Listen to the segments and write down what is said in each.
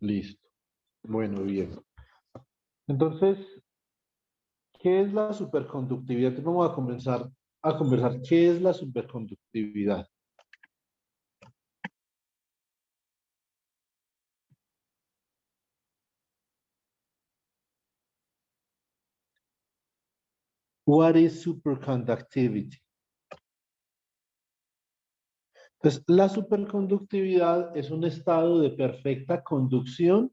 Listo. Bueno, bien. Entonces, ¿qué es la superconductividad? Entonces vamos a comenzar a conversar. ¿Qué es la superconductividad? What is superconductivity? Entonces, la superconductividad es un estado de perfecta conducción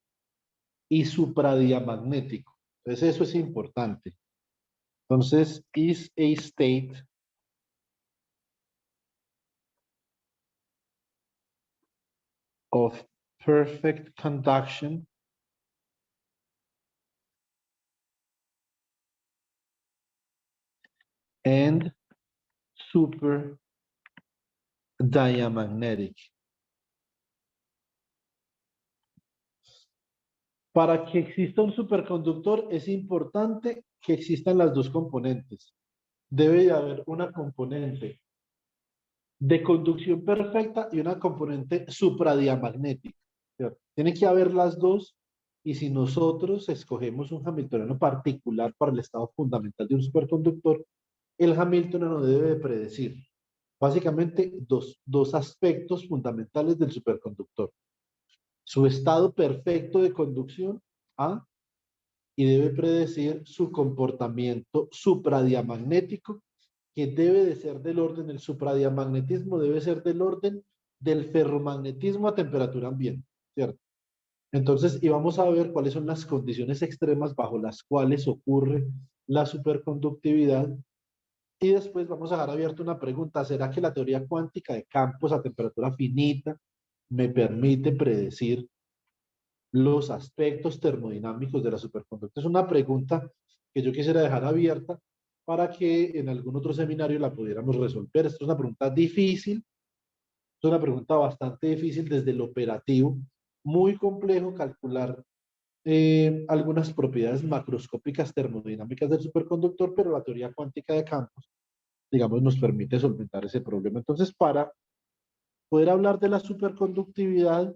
y supradiamagnético. Entonces, eso es importante. Entonces, is a state of perfect conduction and super diamagnetic. Para que exista un superconductor es importante que existan las dos componentes. Debe de haber una componente de conducción perfecta y una componente supradiamagnética, ¿cierto? Tiene que haber las dos, y si nosotros escogemos un hamiltoniano particular para el estado fundamental de un superconductor, el hamiltoniano debe de predecir básicamente dos aspectos fundamentales del superconductor: su estado perfecto de conducción, A, y debe predecir su comportamiento supradiamagnético, que debe de ser del orden, el supradiamagnetismo debe ser del orden del ferromagnetismo a temperatura ambiente, ¿cierto? Entonces, y vamos a ver cuáles son las condiciones extremas bajo las cuales ocurre la superconductividad. Y después vamos a dejar abierta una pregunta: ¿será que la teoría cuántica de campos a temperatura finita me permite predecir los aspectos termodinámicos de la superconductividad? Es una pregunta que yo quisiera dejar abierta para que en algún otro seminario la pudiéramos resolver. Esta es una pregunta difícil, es una pregunta bastante difícil desde el operativo, muy complejo calcular algunas propiedades macroscópicas termodinámicas del superconductor, pero la teoría cuántica de campos, digamos, nos permite solventar ese problema. Entonces, para poder hablar de la superconductividad,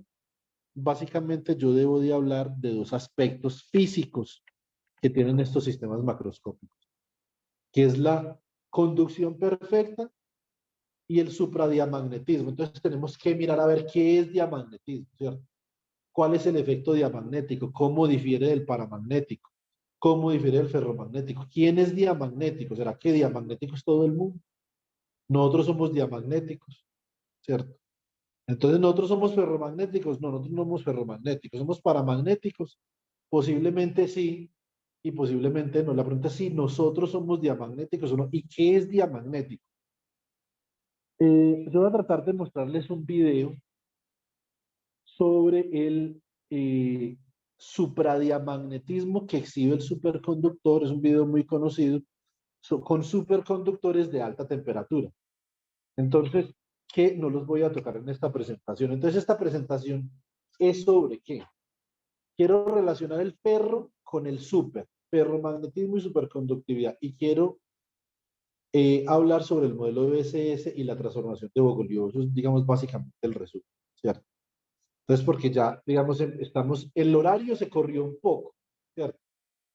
básicamente yo debo de hablar de dos aspectos físicos que tienen estos sistemas macroscópicos, que es la conducción perfecta y el supradiamagnetismo. Entonces tenemos que mirar a ver qué es diamagnetismo, ¿cierto? ¿Cuál es el efecto diamagnético? ¿Cómo difiere del paramagnético? ¿Cómo difiere del ferromagnético? ¿Quién es diamagnético? ¿Será que diamagnético es todo el mundo? Nosotros somos diamagnéticos, ¿cierto? Entonces nosotros somos ferromagnéticos. No, nosotros no somos ferromagnéticos, somos paramagnéticos. Posiblemente sí y posiblemente no. La pregunta es si nosotros somos diamagnéticos o no. ¿Y qué es diamagnético? Yo voy a tratar de mostrarles un video sobre el supradiamagnetismo que exhibe el superconductor. Es un video muy conocido con superconductores de alta temperatura. Entonces, que no los voy a tocar en esta presentación. Entonces, esta presentación es sobre qué. Quiero relacionar el ferro con el ferromagnetismo y superconductividad. Y quiero hablar sobre el modelo de BSS y la transformación de Bogoliubov. Eso es, digamos, básicamente el resumen, ¿cierto? Entonces, porque ya, digamos, el horario se corrió un poco, ¿cierto?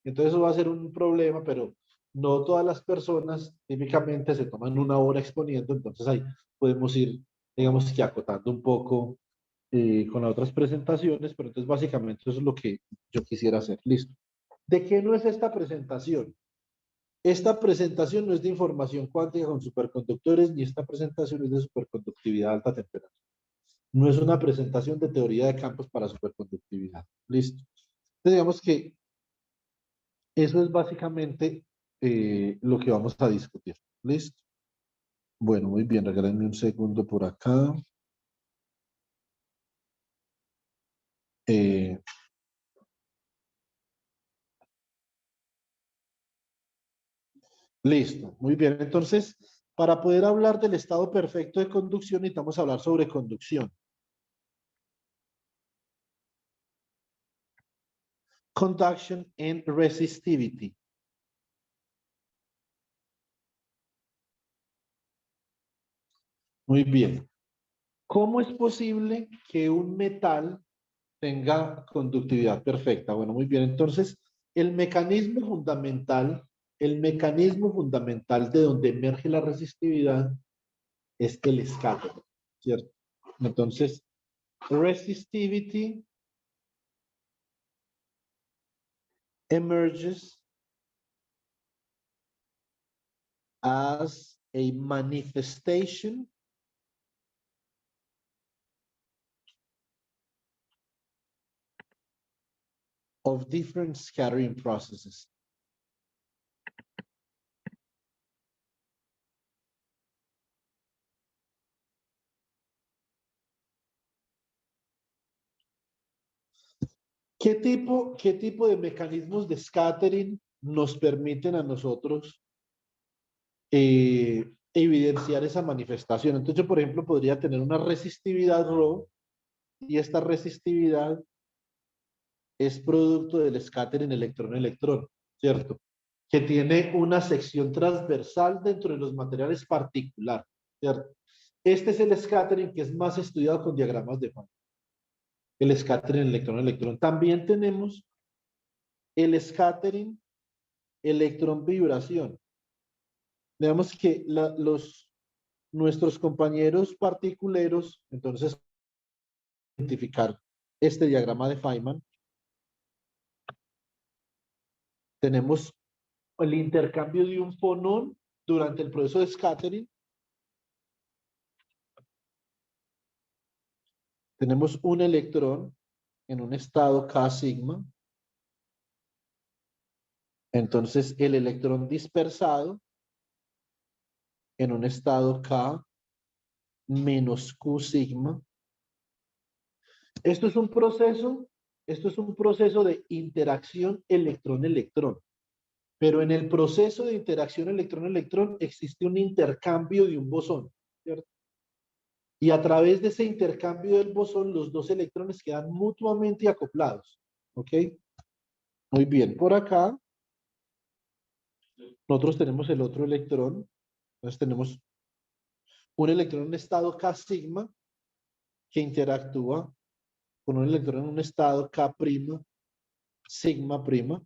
Entonces eso va a ser un problema, pero no todas las personas típicamente se toman una hora exponiendo, entonces ahí podemos ir, digamos, que acotando un poco con las otras presentaciones, pero entonces básicamente eso es lo que yo quisiera hacer. Listo. ¿De qué no es esta presentación? Esta presentación no es de información cuántica con superconductores, ni esta presentación es de superconductividad a alta temperatura. No es una presentación de teoría de campos para superconductividad. Listo. Entonces digamos que eso es básicamente lo que vamos a discutir. ¿Listo? Bueno, muy bien, regálenme un segundo por acá. Eh, Listo, muy bien. Entonces, para poder hablar del estado perfecto de conducción, necesitamos hablar sobre conducción. Conduction and resistivity. Muy bien. ¿Cómo es posible que un metal tenga conductividad perfecta. Bueno, muy bien. Entonces, el mecanismo fundamental de donde emerge la resistividad es el scattering, ¿cierto? Entonces, resistivity emerges as a manifestation of different scattering processes. ¿Qué tipo de mecanismos de scattering nos permiten a nosotros evidenciar esa manifestación? Entonces, yo, por ejemplo, podría tener una resistividad ρ y esta resistividad es producto del scattering electrón-electrón, ¿cierto? Que tiene una sección transversal dentro de los materiales particular, ¿cierto? Este es el scattering que es más estudiado con diagramas de Feynman, el scattering electrón-electrón. También tenemos el scattering electrón-vibración. Veamos que nuestros compañeros particuleros, entonces, identificar este diagrama de Feynman. Tenemos el intercambio de un fonón durante el proceso de scattering. Tenemos un electrón en un estado K sigma. Entonces, el electrón dispersado en un estado K menos Q sigma. Esto es un proceso de interacción electrón-electrón. Pero en el proceso de interacción electrón-electrón existe un intercambio de un bosón, ¿cierto? Y a través de ese intercambio del bosón, los dos electrones quedan mutuamente acoplados, ¿ok? Muy bien, por acá nosotros tenemos el otro electrón. Entonces tenemos un electrón en estado K sigma que interactúa con un electrón en un estado K prima, sigma prima.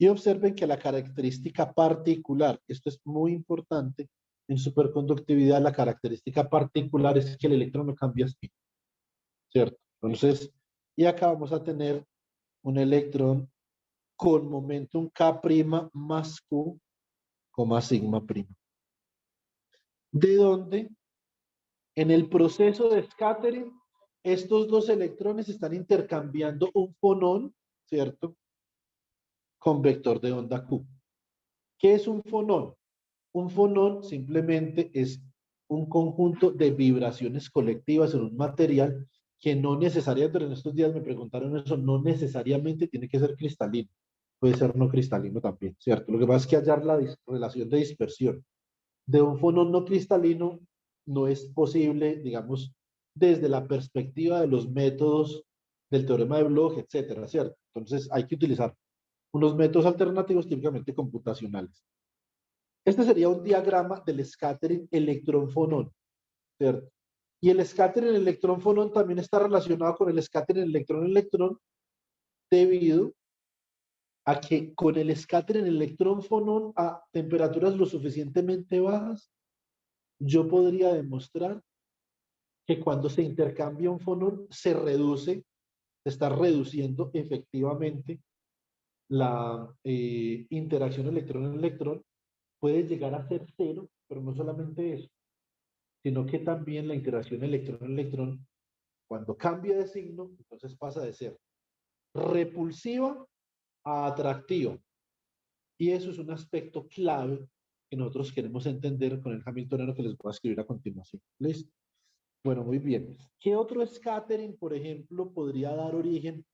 Y observen que la característica particular, esto es muy importante, en superconductividad la característica particular es que el electrón no cambia spin, ¿cierto? Entonces, y acá vamos a tener un electrón con momentum K' más Q, sigma prima. De donde en el proceso de scattering, estos dos electrones están intercambiando un fonón, ¿cierto? Con vector de onda Q. ¿Qué es un fonón? Un fonón simplemente es un conjunto de vibraciones colectivas en un material que no necesariamente, en estos días me preguntaron eso, no necesariamente tiene que ser cristalino. Puede ser no cristalino también, ¿cierto? Lo que pasa es que hallar la relación de dispersión de un fonón no cristalino no es posible, digamos, desde la perspectiva de los métodos del teorema de Bloch, etcétera, ¿cierto? Entonces hay que utilizar unos métodos alternativos típicamente computacionales. Este sería un diagrama del scattering electrón-fonón, ¿cierto? Y el scattering electrón-fonón también está relacionado con el scattering electrón-electrón debido a que con el scattering electrón-fonón a temperaturas lo suficientemente bajas, yo podría demostrar que cuando se intercambia un fonón se reduce, se está reduciendo efectivamente la interacción electrón-electrón, puede llegar a ser cero, pero no solamente eso, sino que también la interacción electrón-electrón, cuando cambia de signo, entonces pasa de ser repulsiva a atractiva. Y eso es un aspecto clave que nosotros queremos entender con el hamiltoniano que les voy a escribir a continuación. ¿Listo? Bueno, muy bien. ¿Qué otro scattering, por ejemplo, podría dar origen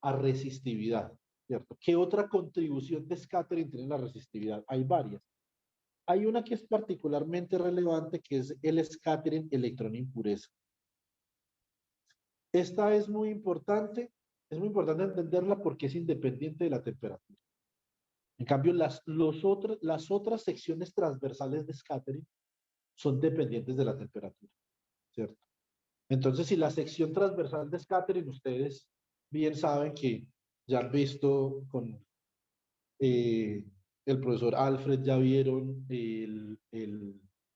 a resistividad? ¿Cierto? ¿Qué otra contribución de scattering tiene la resistividad? Hay varias. Hay una que es particularmente relevante, que es el scattering electrón impureza. Esta es muy importante entenderla porque es independiente de la temperatura. En cambio, las otras secciones transversales de scattering son dependientes de la temperatura, ¿cierto? Entonces, si la sección transversal de scattering, ustedes bien saben que ya han visto con eh, el profesor Alfred, ya vieron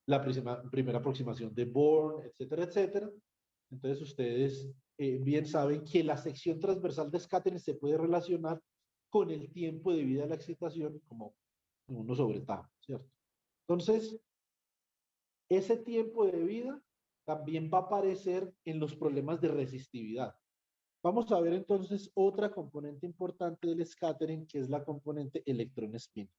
la primera aproximación de Born, etcétera, etcétera. Entonces, ustedes bien saben que la sección transversal de scattering se puede relacionar con el tiempo de vida de la excitación como 1 sobre tau, ¿cierto? Entonces, ese tiempo de vida también va a aparecer en los problemas de resistividad. Vamos a ver entonces otra componente importante del scattering, que es la componente electron spin.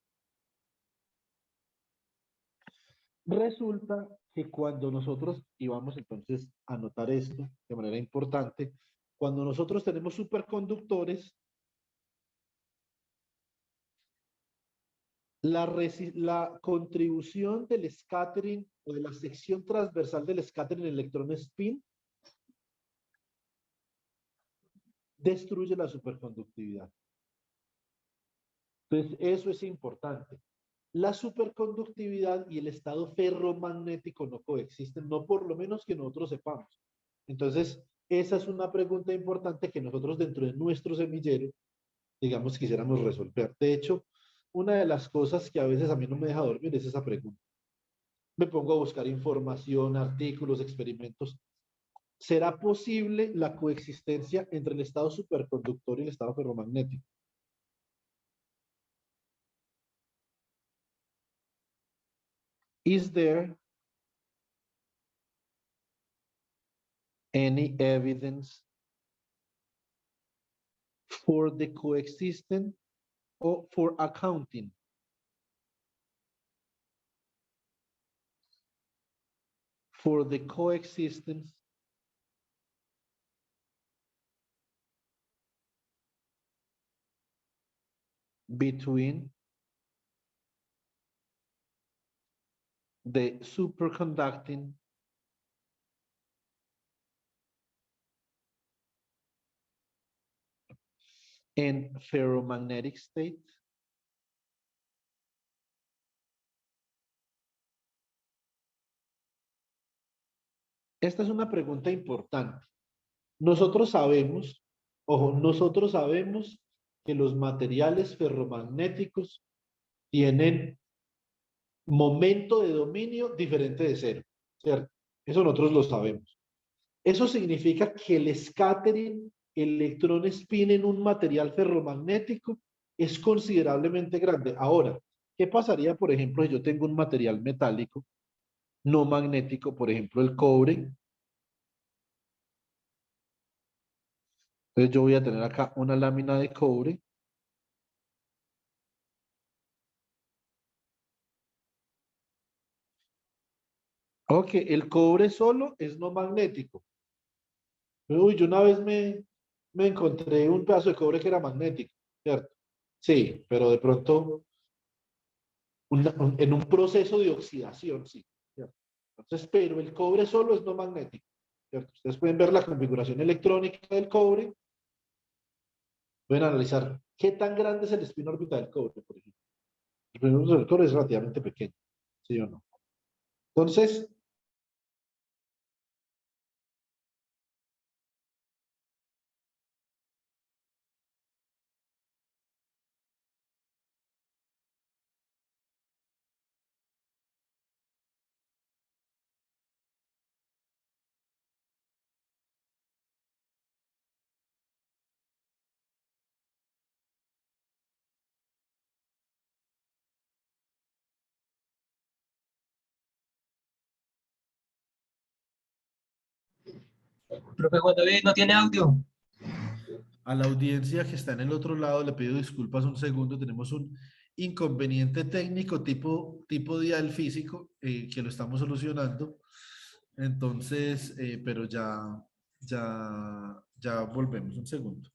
Resulta que cuando nosotros, y vamos entonces a anotar esto de manera importante, cuando nosotros tenemos superconductores, la contribución del scattering o de la sección transversal del scattering electron spin destruye la superconductividad. Entonces, eso es importante. La superconductividad y el estado ferromagnético no coexisten, no por lo menos que nosotros sepamos. Entonces, esa es una pregunta importante que nosotros dentro de nuestro semillero, digamos, quisiéramos resolver. De hecho, una de las cosas que a veces a mí no me deja dormir es esa pregunta. Me pongo a buscar información, artículos, experimentos. ¿Será posible la coexistencia entre el estado superconductor y el estado ferromagnético? Is there any evidence for the coexistence or for accounting for the coexistence between the superconducting and ferromagnetic state? Esta es una pregunta importante. Nosotros sabemos, ojo, nosotros sabemos que los materiales ferromagnéticos tienen momento de dominio diferente de cero, ¿cierto? Eso nosotros lo sabemos. Eso significa que el scattering electrón spin en un material ferromagnético es considerablemente grande. Ahora, ¿qué pasaría, por ejemplo, si yo tengo un material metálico no magnético, por ejemplo, el cobre? Entonces yo voy a tener acá una lámina de cobre. Ok, el cobre solo es no magnético. Uy, yo una vez me encontré un pedazo de cobre que era magnético, ¿cierto? Sí, pero de pronto en un proceso de oxidación, sí, ¿cierto? Entonces, pero el cobre solo es no magnético, ¿cierto? Ustedes pueden ver la configuración electrónica del cobre, pueden analizar qué tan grande es el spin orbital del cobre, por ejemplo. El spin orbital del cobre es relativamente pequeño, ¿sí o no? Entonces, Profe, cuando ve no tiene audio. a la audiencia que está en el otro lado, le pido disculpas un segundo, tenemos un inconveniente técnico tipo dial físico que lo estamos solucionando. Entonces, pero ya volvemos un segundo.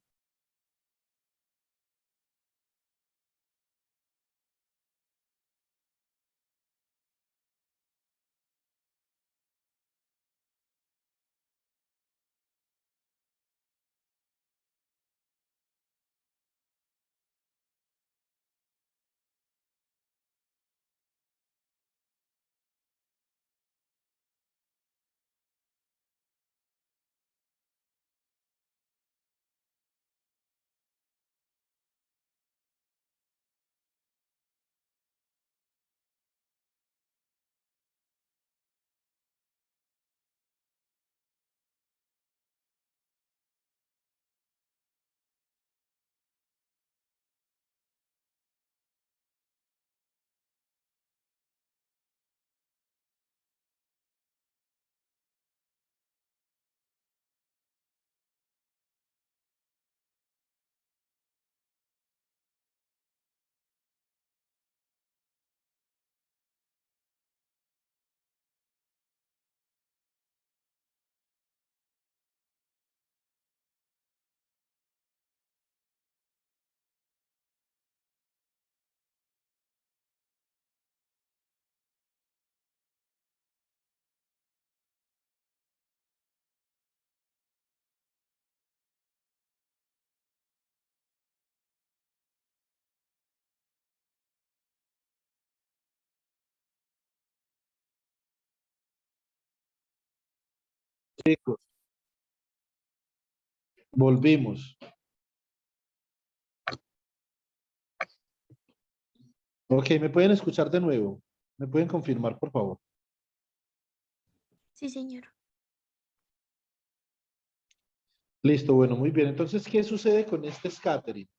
Chicos, volvimos. Ok, ¿me pueden escuchar de nuevo? ¿Me pueden confirmar, por favor? Sí, señor. Listo, bueno, muy bien. Entonces, ¿qué sucede con este scattering?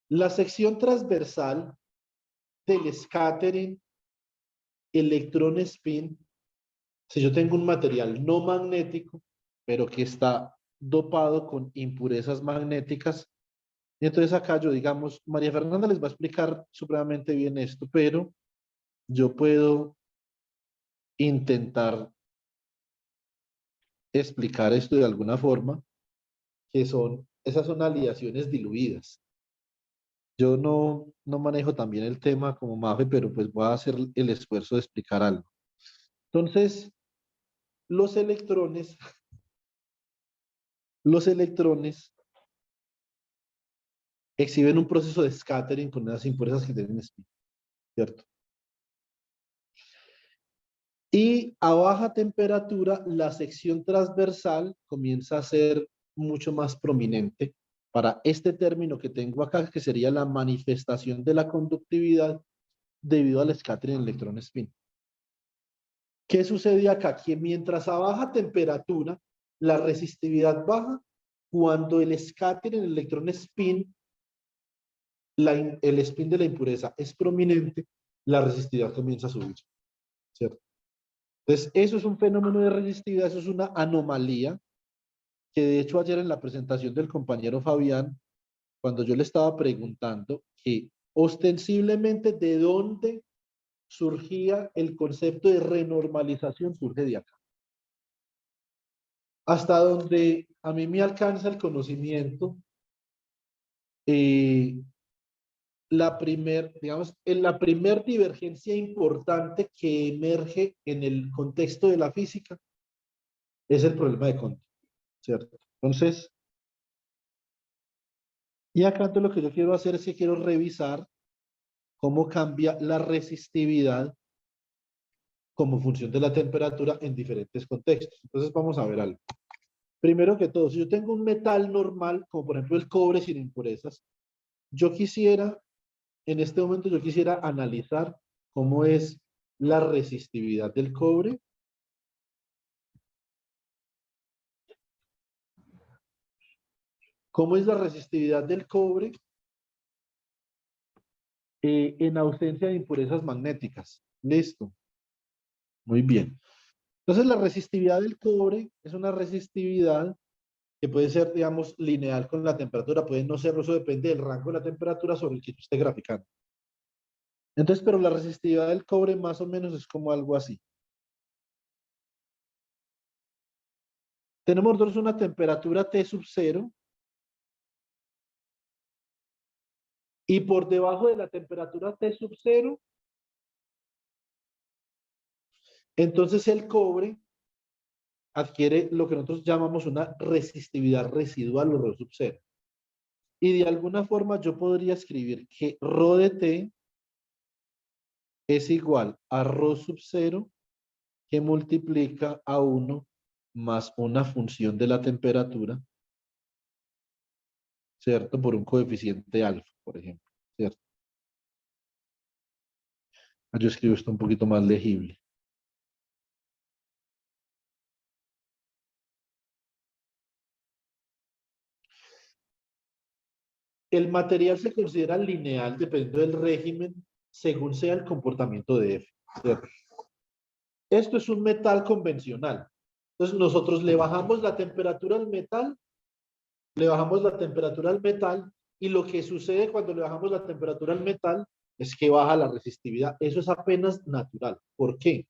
La sección transversal del scattering electrón spin, si yo tengo un material no magnético, pero que está dopado con impurezas magnéticas, y entonces acá yo, digamos, María Fernanda les va a explicar supremamente bien esto, pero yo puedo intentar explicar esto de alguna forma, que son, esas son aleaciones diluidas. Yo no manejo también el tema como Mafe, pero pues voy a hacer el esfuerzo de explicar algo. Entonces, los electrones, los electrones exhiben un proceso de scattering con unas impurezas que tienen spin, ¿cierto? Y a baja temperatura, la sección transversal comienza a ser mucho más prominente para este término que tengo acá, que sería la manifestación de la conductividad debido al scattering electrón spin. ¿Qué sucede acá? Que mientras a baja temperatura, la resistividad baja, cuando el scattering electrón spin, el spin de la impureza es prominente, la resistividad comienza a subir, ¿cierto? Entonces, eso es un fenómeno de resistividad, eso es una anomalía, que de hecho ayer en la presentación del compañero Fabián, cuando yo le estaba preguntando que ostensiblemente de dónde surgía el concepto de renormalización, surge de acá. Hasta donde a mí me alcanza el conocimiento, eh, la primer divergencia importante que emerge en el contexto de la física es el problema de Conte, ¿cierto? Entonces, y acá entonces lo que yo quiero hacer es que quiero revisar cómo cambia la resistividad como función de la temperatura en diferentes contextos. Entonces vamos a ver algo. Primero que todo, si yo tengo un metal normal, como por ejemplo el cobre sin impurezas, yo quisiera, en este momento yo quisiera analizar cómo es la resistividad del cobre. ¿Cómo es la resistividad del cobre en ausencia de impurezas magnéticas? Listo. Muy bien. Entonces la resistividad del cobre es una resistividad que puede ser, digamos, lineal con la temperatura, puede no serlo, eso depende del rango de la temperatura sobre el que tú estés graficando. Entonces, pero la resistividad del cobre más o menos es como algo así. Tenemos nosotros una temperatura T sub 0 y por debajo de la temperatura T sub 0, entonces el cobre adquiere lo que nosotros llamamos una resistividad residual o Rho sub 0. Y de alguna forma yo podría escribir que Rho de T es igual a Rho sub 0 que multiplica a 1 más una función de la temperatura, ¿cierto? Por un coeficiente alfa, por ejemplo, ¿cierto? Yo escribo esto un poquito más legible. El material se considera lineal dependiendo del régimen según sea el comportamiento de F, ¿cierto? Esto es un metal convencional. Entonces nosotros le bajamos la temperatura al metal, le bajamos la temperatura al metal y lo que sucede cuando le bajamos la temperatura al metal es que baja la resistividad. Eso es apenas natural. ¿Por qué?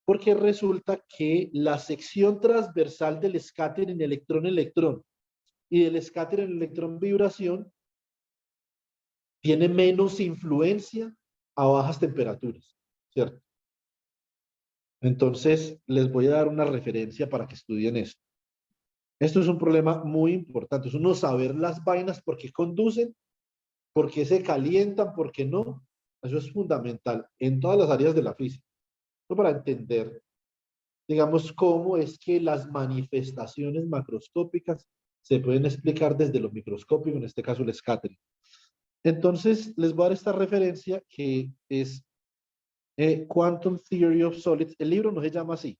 Porque resulta que la sección transversal del scattering electrón-electrón y del scattering electrón-vibración tiene menos influencia a bajas temperaturas, ¿cierto? Entonces, les voy a dar una referencia para que estudien esto. Esto es un problema muy importante, es uno saber las vainas, por qué conducen, por qué se calientan, por qué no. Eso es fundamental en todas las áreas de la física. Esto para entender digamos, cómo es que las manifestaciones macroscópicas se pueden explicar desde lo microscópico, en este caso el scattering. Entonces, les voy a dar esta referencia que es Quantum Theory of Solids. El libro no se llama así,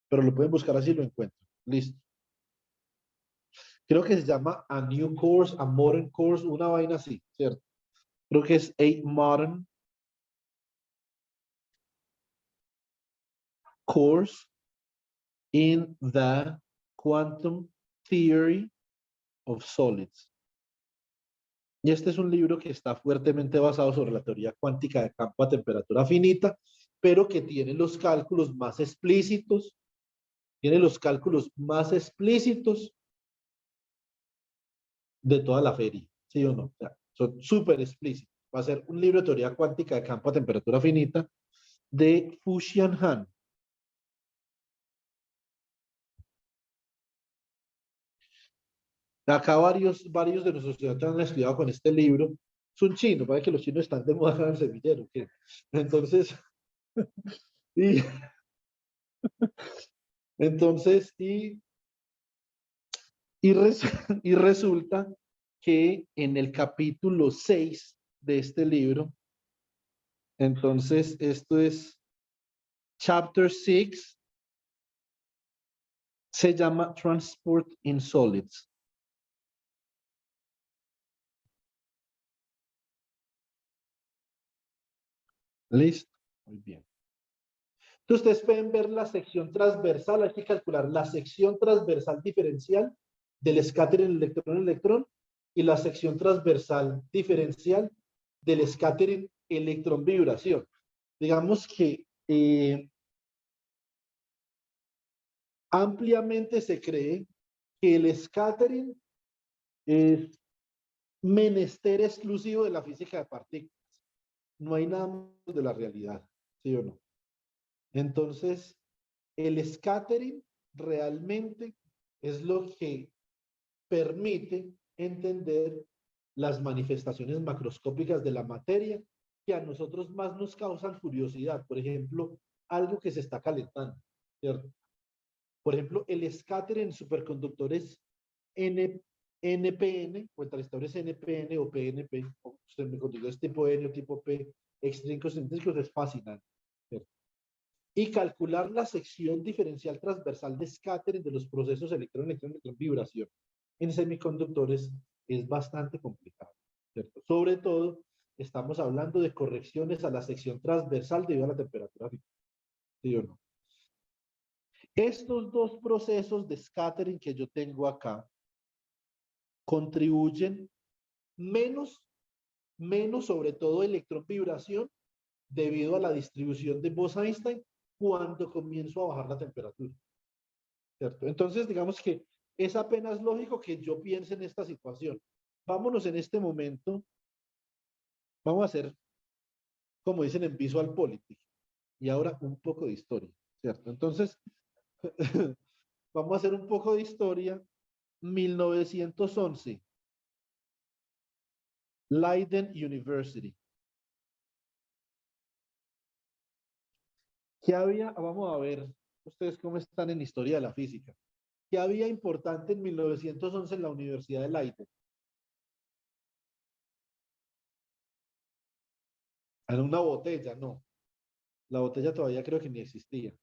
pero lo pueden buscar así y lo encuentran. Listo. Creo que se llama A New Course, A Modern Course, una vaina así, ¿cierto? Creo que es A Modern Course in the Quantum Theory of Solids. Y este es un libro que está fuertemente basado sobre la teoría cuántica de campo a temperatura finita, pero que tiene los cálculos más explícitos, de toda la feria, ¿sí o no? O sea, son súper explícitos. Va a ser un libro de teoría cuántica de campo a temperatura finita de Fuxian Han. Acá varios de nuestros estudiantes han estudiado con este libro. Es un chino, parece que los chinos están de moda en el semillero. ¿Qué? Entonces, y, entonces, y resulta que en el capítulo 6 de este libro, entonces esto es Chapter 6, se llama Transport in Solids. ¿Listo? Muy bien. Entonces ustedes pueden ver la sección transversal, hay que calcular la sección transversal diferencial del scattering electrón-electrón y la sección transversal diferencial del scattering electrón-vibración. Digamos que ampliamente se cree que el scattering es menester exclusivo de la física de partículas. No hay nada más de la realidad, ¿sí o no? Entonces, el scattering realmente es lo que permite entender las manifestaciones macroscópicas de la materia que a nosotros más nos causan curiosidad. Por ejemplo, algo que se está calentando, ¿cierto? Por ejemplo, el scattering en superconductores NPN, o en transistores NPN o PNP, o semiconductores tipo N o tipo P, extrínsecos, intrínsecos, es fascinante, ¿cierto? Y calcular la sección diferencial transversal de scattering de los procesos electrón-electrón-electrón vibración en semiconductores es bastante complicado, ¿cierto? Sobre todo, estamos hablando de correcciones a la sección transversal debido a la temperatura, ¿sí o no? Estos dos procesos de scattering que yo tengo acá contribuyen menos sobre todo electrón vibración debido a la distribución de Bose-Einstein cuando comienzo a bajar la temperatura, ¿cierto? Entonces, digamos que es apenas lógico que yo piense en esta situación. Vámonos en este momento, vamos a hacer, como dicen en Visual Politics, y ahora un poco de historia, ¿cierto? Entonces, vamos a hacer un poco de historia. 1911, Leiden University. ¿Qué había? Vamos a ver ustedes cómo están en historia de la física. ¿Qué había importante en 1911 en la Universidad de Leiden? En una botella, no. La botella todavía creo que ni existía.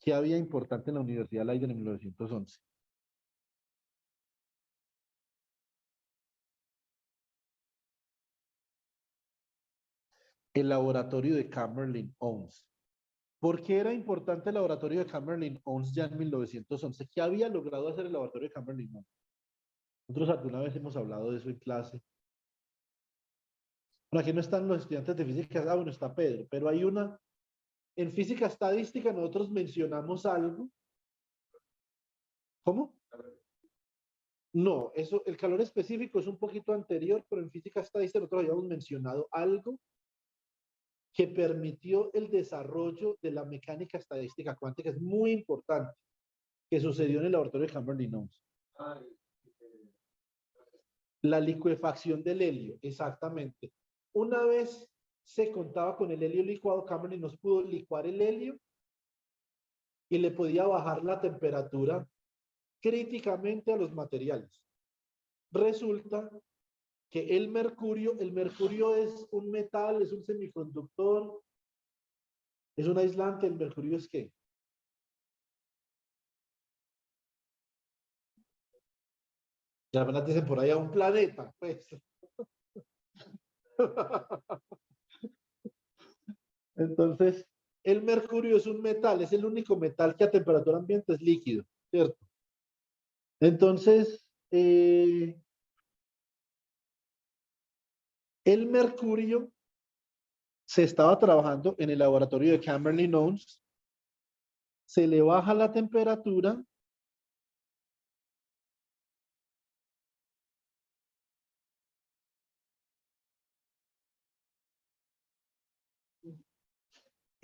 ¿Qué había importante en la Universidad de Leiden en 1911? El laboratorio de Kamerlingh-Onnes. ¿Por qué era importante el laboratorio de Kamerlingh-Onnes ya en 1911? ¿Qué había logrado hacer el laboratorio de Kamerlingh-Onnes? Nosotros alguna vez hemos hablado de eso en clase. Bueno, aquí no están los estudiantes de física, bueno, está Pedro, pero hay una, en física estadística nosotros mencionamos algo. ¿Cómo? No, eso, el calor específico es un poquito anterior, pero en física estadística nosotros habíamos mencionado algo que permitió el desarrollo de la mecánica estadística cuántica, es muy importante, que sucedió en el laboratorio de Cameron-Linus. La licuefacción del helio, exactamente. Una vez se contaba con el helio licuado, Cameron nos pudo licuar el helio y le podía bajar la temperatura críticamente a los materiales. Resulta que el mercurio es un metal, es un semiconductor, es un aislante. ¿El mercurio es qué? Ya apenas dicen por ahí a un planeta, pues. Entonces, el mercurio es un metal, es el único metal que a temperatura ambiente es líquido, ¿cierto? Entonces, el mercurio se estaba trabajando en el laboratorio de Camberley Knowles, se le baja la temperatura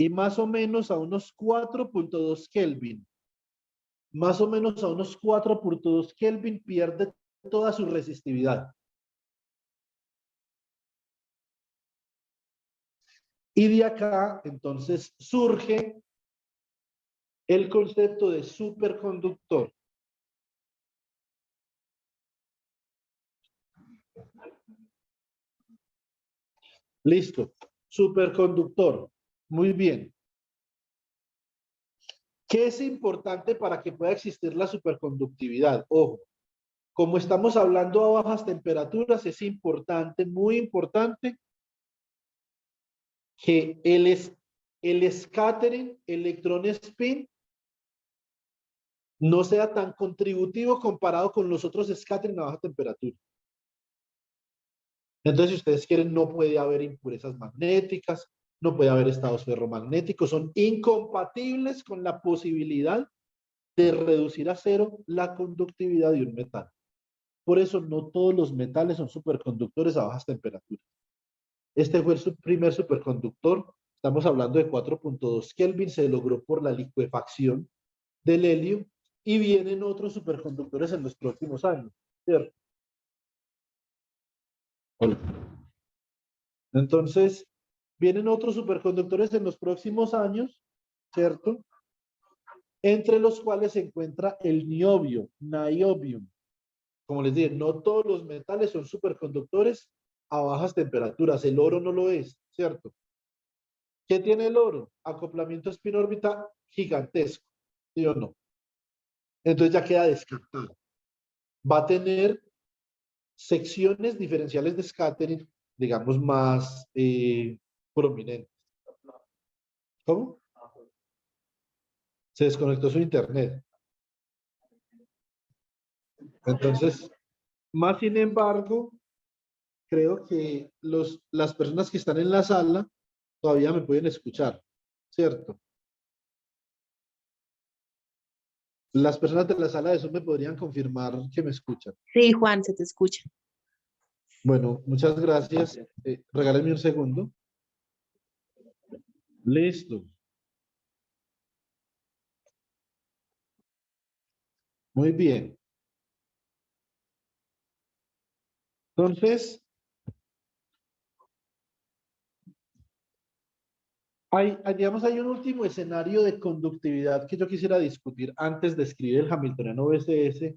y más o menos a unos 4.2 Kelvin, más o menos a unos 4.2 Kelvin pierde toda su resistividad. Y de acá, entonces, surge el concepto de superconductor. Listo. Superconductor. Muy bien. ¿Qué es importante para que pueda existir la superconductividad? Ojo, como estamos hablando a bajas temperaturas, es importante, muy importante, que el scattering, electrón spin, no sea tan contributivo comparado con los otros scattering a baja temperatura. Entonces, si ustedes quieren, no puede haber impurezas magnéticas, no puede haber estados ferromagnéticos, son incompatibles con la posibilidad de reducir a cero la conductividad de un metal. Por eso no todos los metales son superconductores a bajas temperaturas. Este fue el primer superconductor, estamos hablando de 4.2 Kelvin, se logró por la licuefacción del helio y vienen otros superconductores en los próximos años, ¿cierto? Entonces, vienen otros superconductores en los próximos años, ¿cierto? Entre los cuales se encuentra el niobio, niobium. Como les dije, no todos los metales son superconductores a bajas temperaturas. El oro no lo es, ¿cierto? ¿Qué tiene el oro? Acoplamiento spin-órbita gigantesco, ¿sí o no? Entonces ya queda descartado. Va a tener secciones diferenciales de scattering, digamos, más prominentes. ¿Cómo? Se desconectó su internet. Entonces, más sin embargo, creo que las personas que están en la sala todavía me pueden escuchar, ¿cierto? Las personas de la sala de Zoom me podrían confirmar que me escuchan. Sí, Juan, se te escucha. Bueno, muchas gracias. Regálenme un segundo. Listo. Muy bien. Entonces, digamos, hay un último escenario de conductividad que yo quisiera discutir antes de escribir el Hamiltoniano VSS.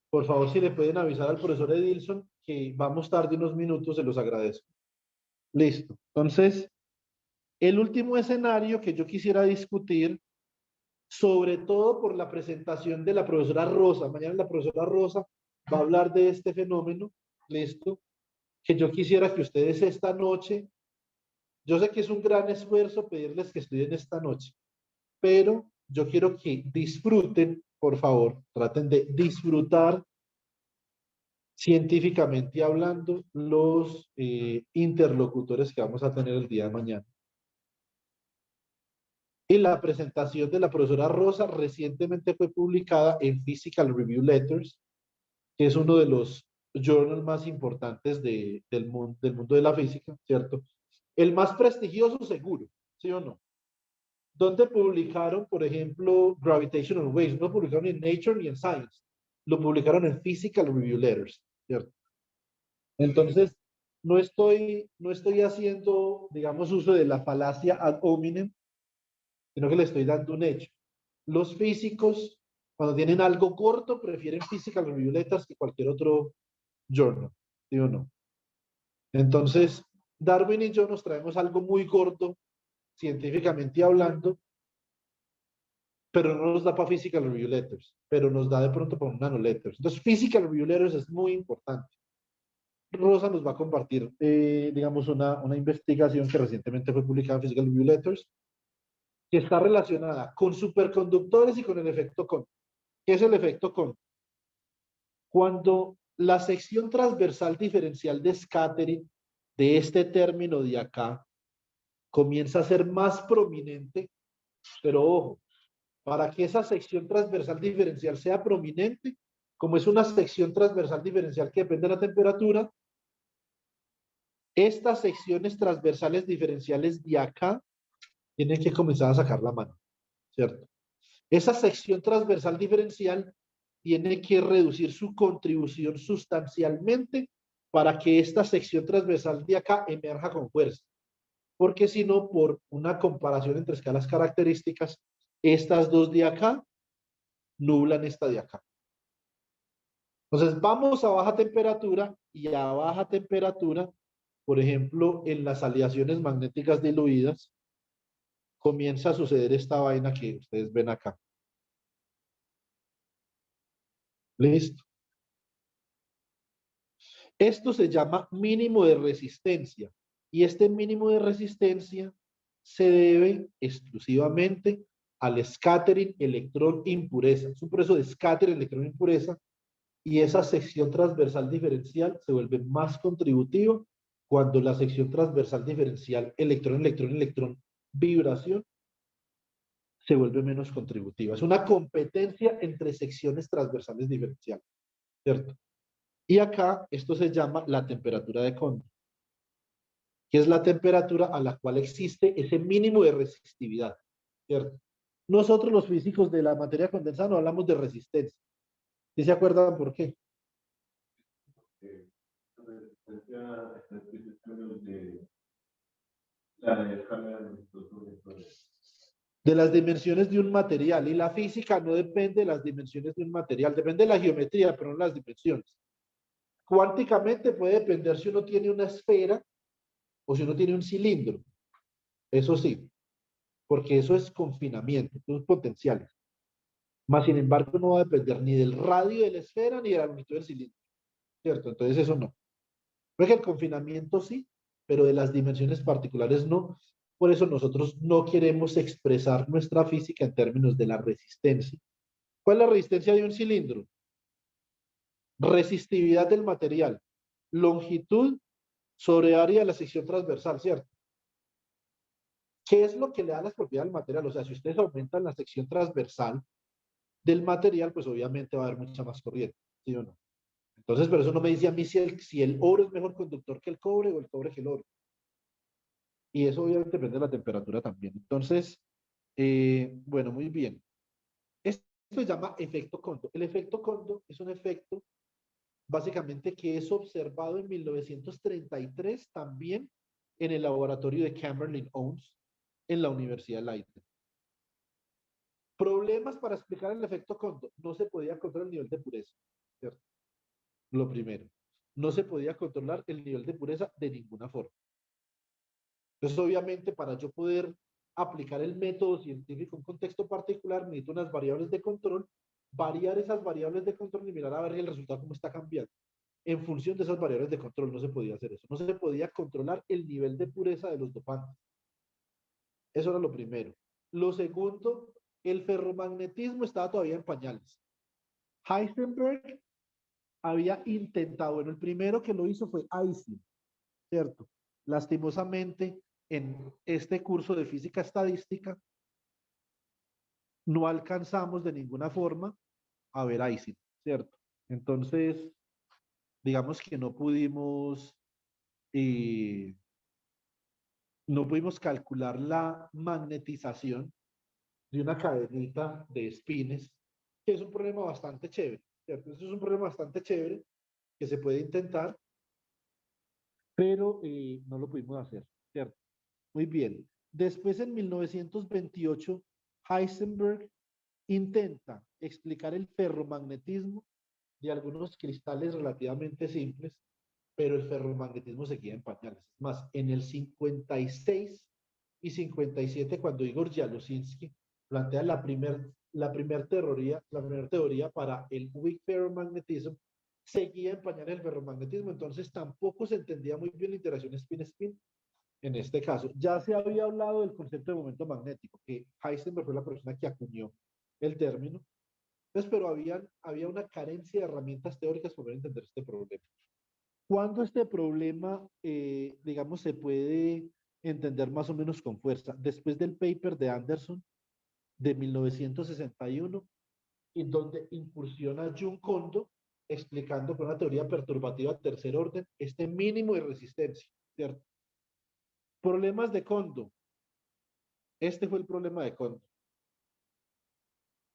Por favor, si le pueden avisar al profesor Edilson que vamos tarde unos minutos, se los agradezco. Listo. Entonces, el último escenario que yo quisiera discutir, sobre todo por la presentación de la profesora Rosa. Mañana la profesora Rosa va a hablar de este fenómeno. Listo. Que yo quisiera que ustedes esta noche, yo sé que es un gran esfuerzo pedirles que estudien esta noche, pero yo quiero que disfruten, por favor, traten de disfrutar científicamente hablando los interlocutores que vamos a tener el día de mañana. Y la presentación de la profesora Rosa recientemente fue publicada en Physical Review Letters, que es uno de los journals más importantes del mundo de la física, ¿cierto? El más prestigioso seguro, ¿sí o no? ¿Dónde publicaron, por ejemplo, Gravitational Waves? No lo publicaron en Nature ni en Science. Lo publicaron en Physical Review Letters, ¿cierto? Entonces, no estoy haciendo, digamos, uso de la falacia ad hominem, sino que le estoy dando un hecho. Los físicos, cuando tienen algo corto, prefieren Physical Review Letters que cualquier otro journal, ¿sí o no? Entonces, Darwin y yo nos traemos algo muy corto, científicamente hablando, pero no nos da para Physical Review Letters, pero nos da de pronto para un Nanoletters. Entonces, Physical Review Letters es muy importante. Rosa nos va a compartir, digamos, una investigación que recientemente fue publicada en Physical Review Letters, que está relacionada con superconductores y con el efecto Condo. ¿Qué es el efecto Condo? Cuando la sección transversal diferencial de scattering de este término de acá comienza a ser más prominente, pero ojo, para que esa sección transversal diferencial sea prominente, como es una sección transversal diferencial que depende de la temperatura, estas secciones transversales diferenciales de acá tienen que comenzar a sacar la mano, ¿cierto? Esa sección transversal diferencial tiene que reducir su contribución sustancialmente para que esta sección transversal de acá emerja con fuerza. Porque si no, por una comparación entre escalas características, estas dos de acá nublan esta de acá. Entonces vamos a baja temperatura y a baja temperatura, por ejemplo, en las aleaciones magnéticas diluidas, comienza a suceder esta vaina que ustedes ven acá. ¿Listo? Esto se llama mínimo de resistencia y este mínimo de resistencia se debe exclusivamente al scattering electrón impureza. Es un proceso de scattering electrón impureza y esa sección transversal diferencial se vuelve más contributiva cuando la sección transversal diferencial electrón vibración se vuelve menos contributiva. Es una competencia entre secciones transversales diferenciales, ¿cierto? Y acá esto se llama la temperatura de Kondo, que es la temperatura a la cual existe ese mínimo de resistividad, ¿cierto? Nosotros los físicos de la materia condensada no hablamos de resistencia. ¿Sí se acuerdan por qué? De las dimensiones de un material, y la física no depende de las dimensiones de un material, depende de la geometría, pero no las dimensiones. Cuánticamente puede depender si uno tiene una esfera o si uno tiene un cilindro, eso sí, porque eso es confinamiento, son potenciales. Más sin embargo, no va a depender ni del radio de la esfera ni de la longitud del cilindro, ¿cierto? Entonces eso no. Porque el confinamiento sí, pero de las dimensiones particulares no. Por eso nosotros no queremos expresar nuestra física en términos de la resistencia. ¿Cuál es la resistencia de un cilindro? Resistividad del material, longitud sobre área de la sección transversal, ¿cierto? ¿Qué es lo que le da las propiedades al material? O sea, si ustedes aumentan la sección transversal del material, pues obviamente va a haber mucha más corriente, ¿sí o no? Entonces, pero eso no me dice a mí si el oro es mejor conductor que el cobre o el cobre que el oro. Y eso obviamente depende de la temperatura también. Entonces, bueno, muy bien. Esto se llama efecto Kondo. El efecto Kondo es un efecto básicamente que es observado en 1933 también en el laboratorio de Camerlin Owens en la Universidad de Leiden. Problemas para explicar el efecto Kondo. No se podía controlar el nivel de pureza, ¿cierto? Lo primero. No se podía controlar el nivel de pureza de ninguna forma. Entonces, obviamente, para yo poder aplicar el método científico en un contexto particular, necesito unas variables de control, variar esas variables de control y mirar a ver el resultado cómo está cambiando. En función de esas variables de control no se podía hacer eso. No se podía controlar el nivel de pureza de los dopantes. Eso era lo primero. Lo segundo, el ferromagnetismo estaba todavía en pañales. Heisenberg había intentado, bueno, el primero que lo hizo fue Ising, ¿cierto? Lastimosamente, en este curso de física estadística, no alcanzamos de ninguna forma a ver Ising, ¿cierto? Entonces, digamos que eh, no pudimos calcular la magnetización de una cadenita de espines, que es un problema bastante chévere, ¿cierto? Eso es un problema bastante chévere que se puede intentar, pero no lo pudimos hacer, ¿cierto? Muy bien. Después, en 1928, Heisenberg intenta explicar el ferromagnetismo de algunos cristales relativamente simples, pero el ferromagnetismo se queda en pañales. Es más, en el 56 y 57, cuando Igor Jalusinski plantea la primera teoría para el weak ferromagnetism, seguía en pañales el ferromagnetismo, entonces tampoco se entendía muy bien la interacción spin-spin en este caso. Ya se había hablado del concepto de momento magnético, que Heisenberg fue la persona que acuñó el término, entonces, pero había una carencia de herramientas teóricas para entender este problema. ¿Cuándo este problema, digamos, se puede entender más o menos con fuerza? Después del paper de Anderson de 1961, en donde incursiona Jun Kondo explicando con una teoría perturbativa de tercer orden este mínimo de resistencia, ¿cierto? Problemas de Kondo. Este fue el problema de Kondo.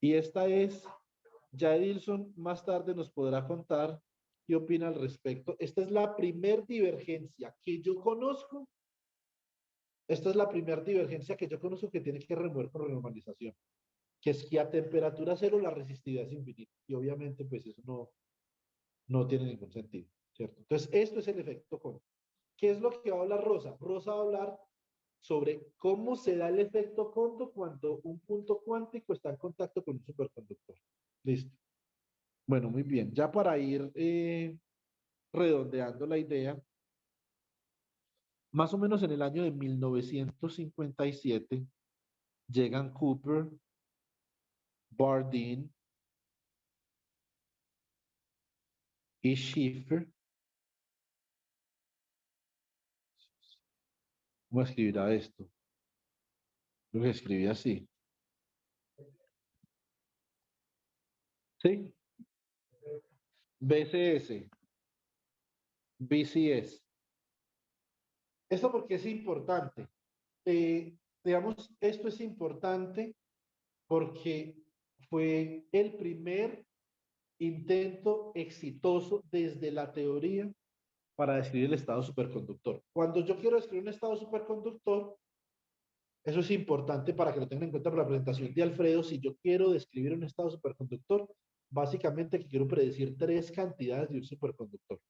Y esta es, ya Edilson más tarde nos podrá contar qué opina al respecto. Esta es la primer divergencia que yo conozco. Esta es la primera divergencia que yo conozco que tiene que remover por renormalización, que es que a temperatura cero la resistividad es infinita. Y obviamente, pues eso no tiene ningún sentido, ¿cierto? Entonces, esto es el efecto Kondo. ¿Qué es lo que va a hablar Rosa? Rosa va a hablar sobre cómo se da el efecto Kondo cuando un punto cuántico está en contacto con un superconductor. Listo. Bueno, muy bien. Ya para ir redondeando la idea, más o menos en el año de 1957 llegan Cooper, Bardeen y Schiffer. ¿Cómo escribirá esto? Lo que escribí así. ¿Sí? BCS, BCS. Esto porque es importante. Digamos, esto es importante porque fue el primer intento exitoso desde la teoría para describir el estado superconductor. Cuando yo quiero describir un estado superconductor, eso es importante para que lo tengan en cuenta para la presentación de Alfredo. Si yo quiero describir un estado superconductor, básicamente que quiero predecir tres cantidades de un superconductor.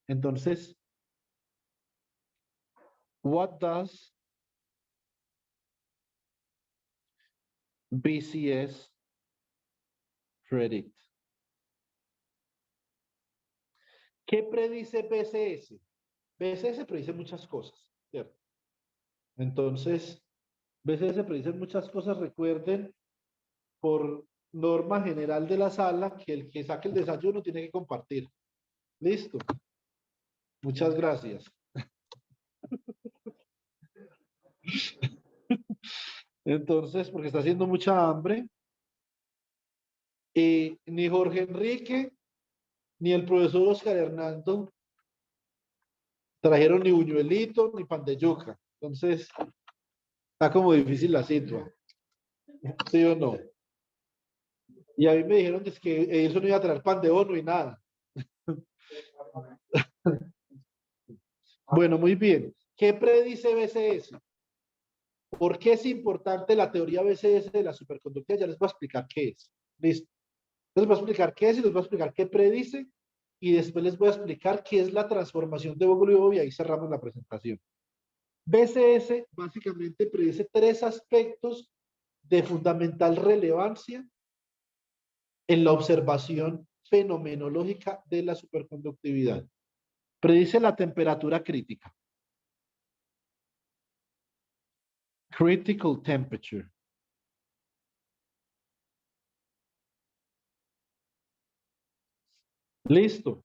Entonces, what does BCS predict? ¿Qué predice BCS? BCS predice muchas cosas, ¿cierto? Entonces, BCS predice muchas cosas. Recuerden, por norma general de la sala, que el que saque el desayuno tiene que compartir. Listo. Muchas gracias. Entonces, porque está haciendo mucha hambre, ni Jorge Enrique ni el profesor Oscar Hernando trajeron ni buñuelito ni pan de yuca. Entonces, está como difícil la situación. ¿Sí o no? Y a mí me dijeron que eso no iba a traer pan de horno y nada. Bueno, muy bien. ¿Qué predice BCS? ¿Por qué es importante la teoría BCS de la superconductividad? Ya les voy a explicar qué es. Listo. Les voy a explicar qué es y les voy a explicar qué predice y después les voy a explicar qué es la transformación de Bogoliubov y ahí cerramos la presentación. BCS básicamente predice tres aspectos de fundamental relevancia en la observación fenomenológica de la superconductividad. Predice la temperatura crítica. Critical temperature. Listo.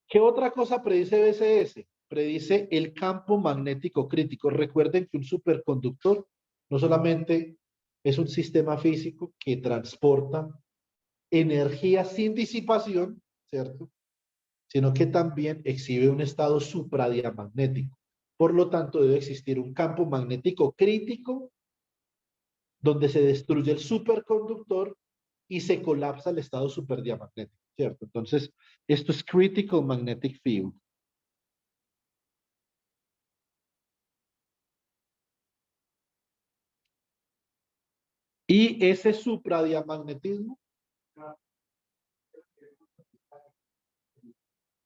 ¿Qué otra cosa predice BCS? Predice el campo magnético crítico. Recuerden que un superconductor no solamente es un sistema físico que transporta energía sin disipación, ¿cierto? Sino que también exhibe un estado supradiamagnético. Por lo tanto, debe existir un campo magnético crítico donde se destruye el superconductor y se colapsa el estado superdiamagnético, ¿cierto? Entonces, esto es critical magnetic field. Y Y ese supradiamagnetismo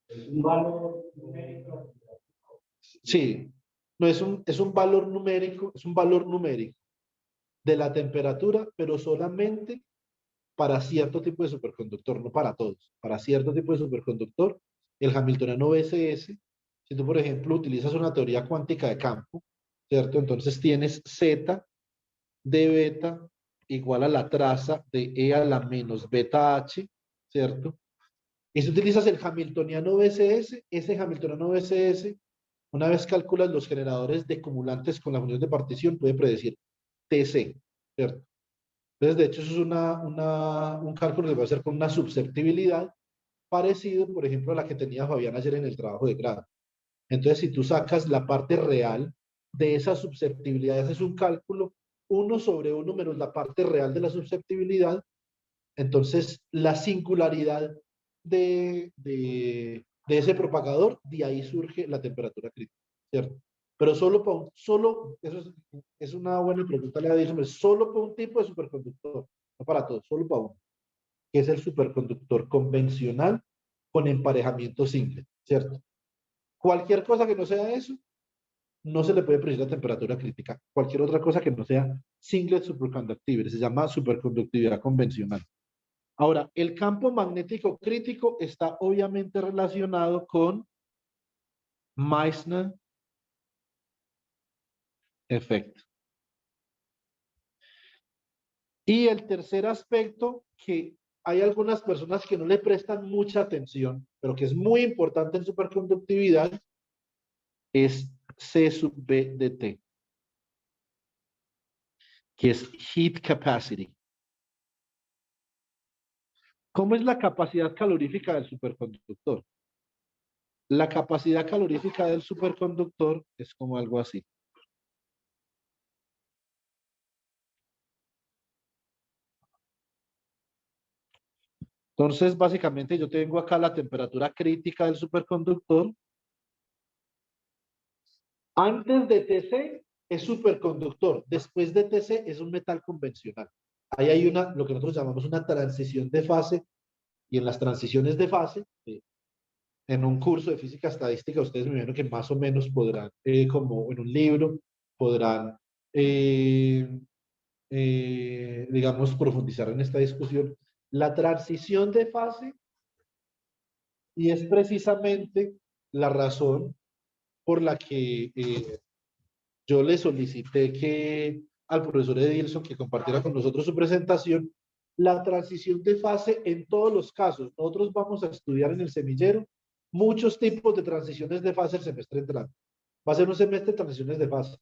Un valor numérico. sí, no es un valor numérico, es un valor numérico de la temperatura, pero solamente para cierto tipo de superconductor, no para todos. Para cierto tipo de superconductor, el hamiltoniano BSS, si tú, por ejemplo, utilizas una teoría cuántica de campo, ¿cierto? Entonces tienes Z de beta igual a la traza de E a la menos beta H, ¿cierto? Y si utilizas el hamiltoniano BSS, ese hamiltoniano BSS, una vez calculas los generadores de acumulantes con la función de partición, puede predecir TC, ¿cierto? Entonces, de hecho, eso es un cálculo que va a hacer con una susceptibilidad parecido, por ejemplo, a la que tenía Fabián ayer en el trabajo de grado. Entonces, si tú sacas la parte real de esa susceptibilidad, haces un cálculo 1/1 menos la parte real de la susceptibilidad, entonces la singularidad de ese propagador, de ahí surge la temperatura crítica, ¿cierto? Pero eso es una buena pregunta, le dice, solo para un tipo de superconductor, no para todos, solo para uno, que es el superconductor convencional con emparejamiento single, ¿cierto? Cualquier cosa que no sea eso, no se le puede predecir la temperatura crítica. Cualquier otra cosa que no sea singlet superconductible, se llama superconductividad convencional. Ahora, el campo magnético crítico está obviamente relacionado con Meissner efecto. Y el tercer aspecto que hay algunas personas que no le prestan mucha atención, pero que es muy importante en superconductividad, es C sub B de T, que es heat capacity. ¿Cómo es la capacidad calorífica del superconductor? La capacidad calorífica del superconductor es como algo así. Entonces, básicamente yo tengo acá la temperatura crítica del superconductor. Antes de TC es superconductor, después de TC es un metal convencional. Ahí hay lo que nosotros llamamos una transición de fase, y en las transiciones de fase, en un curso de física estadística, ustedes me imagino que más o menos podrán, como en un libro, podrán, digamos, profundizar en esta discusión. La transición de fase, y es precisamente la razón por la que yo le solicité al profesor Edilson que compartiera con nosotros su presentación, la transición de fase en todos los casos. Nosotros vamos a estudiar en el semillero muchos tipos de transiciones de fase el semestre entrante. Va a ser un semestre de transiciones de fase.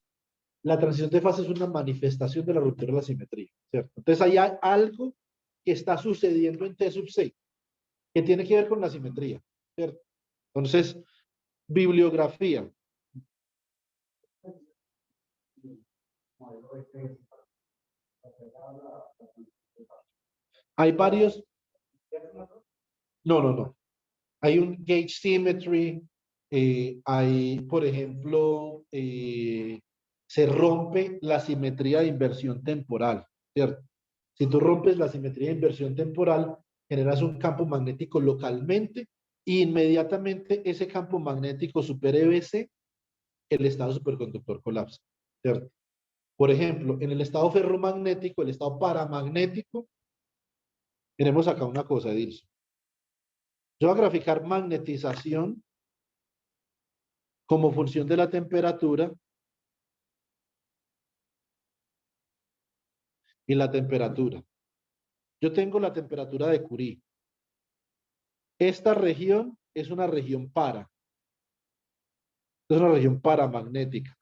La transición de fase es una manifestación de la ruptura de la simetría, ¿cierto? Entonces hay algo que está sucediendo en T sub 6 que tiene que ver con la simetría, ¿cierto? Entonces, bibliografía. Hay varios. No. Hay un gauge symmetry. Hay, por ejemplo, se rompe la simetría de inversión temporal, ¿cierto? Si tú rompes la simetría de inversión temporal, generas un campo magnético localmente y inmediatamente ese campo magnético supera EBC, el estado superconductor colapsa, ¿cierto? Por ejemplo, en el estado ferromagnético, el estado paramagnético, tenemos acá una cosa, Edilson. Yo voy a graficar magnetización como función de la temperatura y la temperatura. Yo tengo la temperatura de Curie. Esta región es una región es una región paramagnética.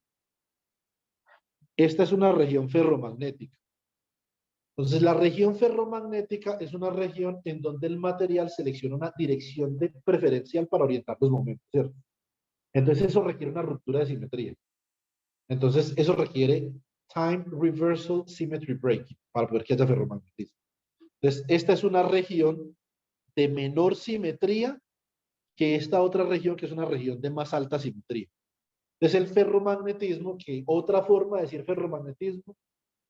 Esta es una región ferromagnética. Entonces, la región ferromagnética es una región en donde el material selecciona una dirección preferencial para orientar los momentos, ¿cierto? Entonces, eso requiere una ruptura de simetría. Entonces, eso requiere time reversal symmetry breaking para poder que haya ferromagnetismo. Entonces, esta es una región de menor simetría que esta otra región, que es una región de más alta simetría. Entonces, el ferromagnetismo, que otra forma de decir ferromagnetismo,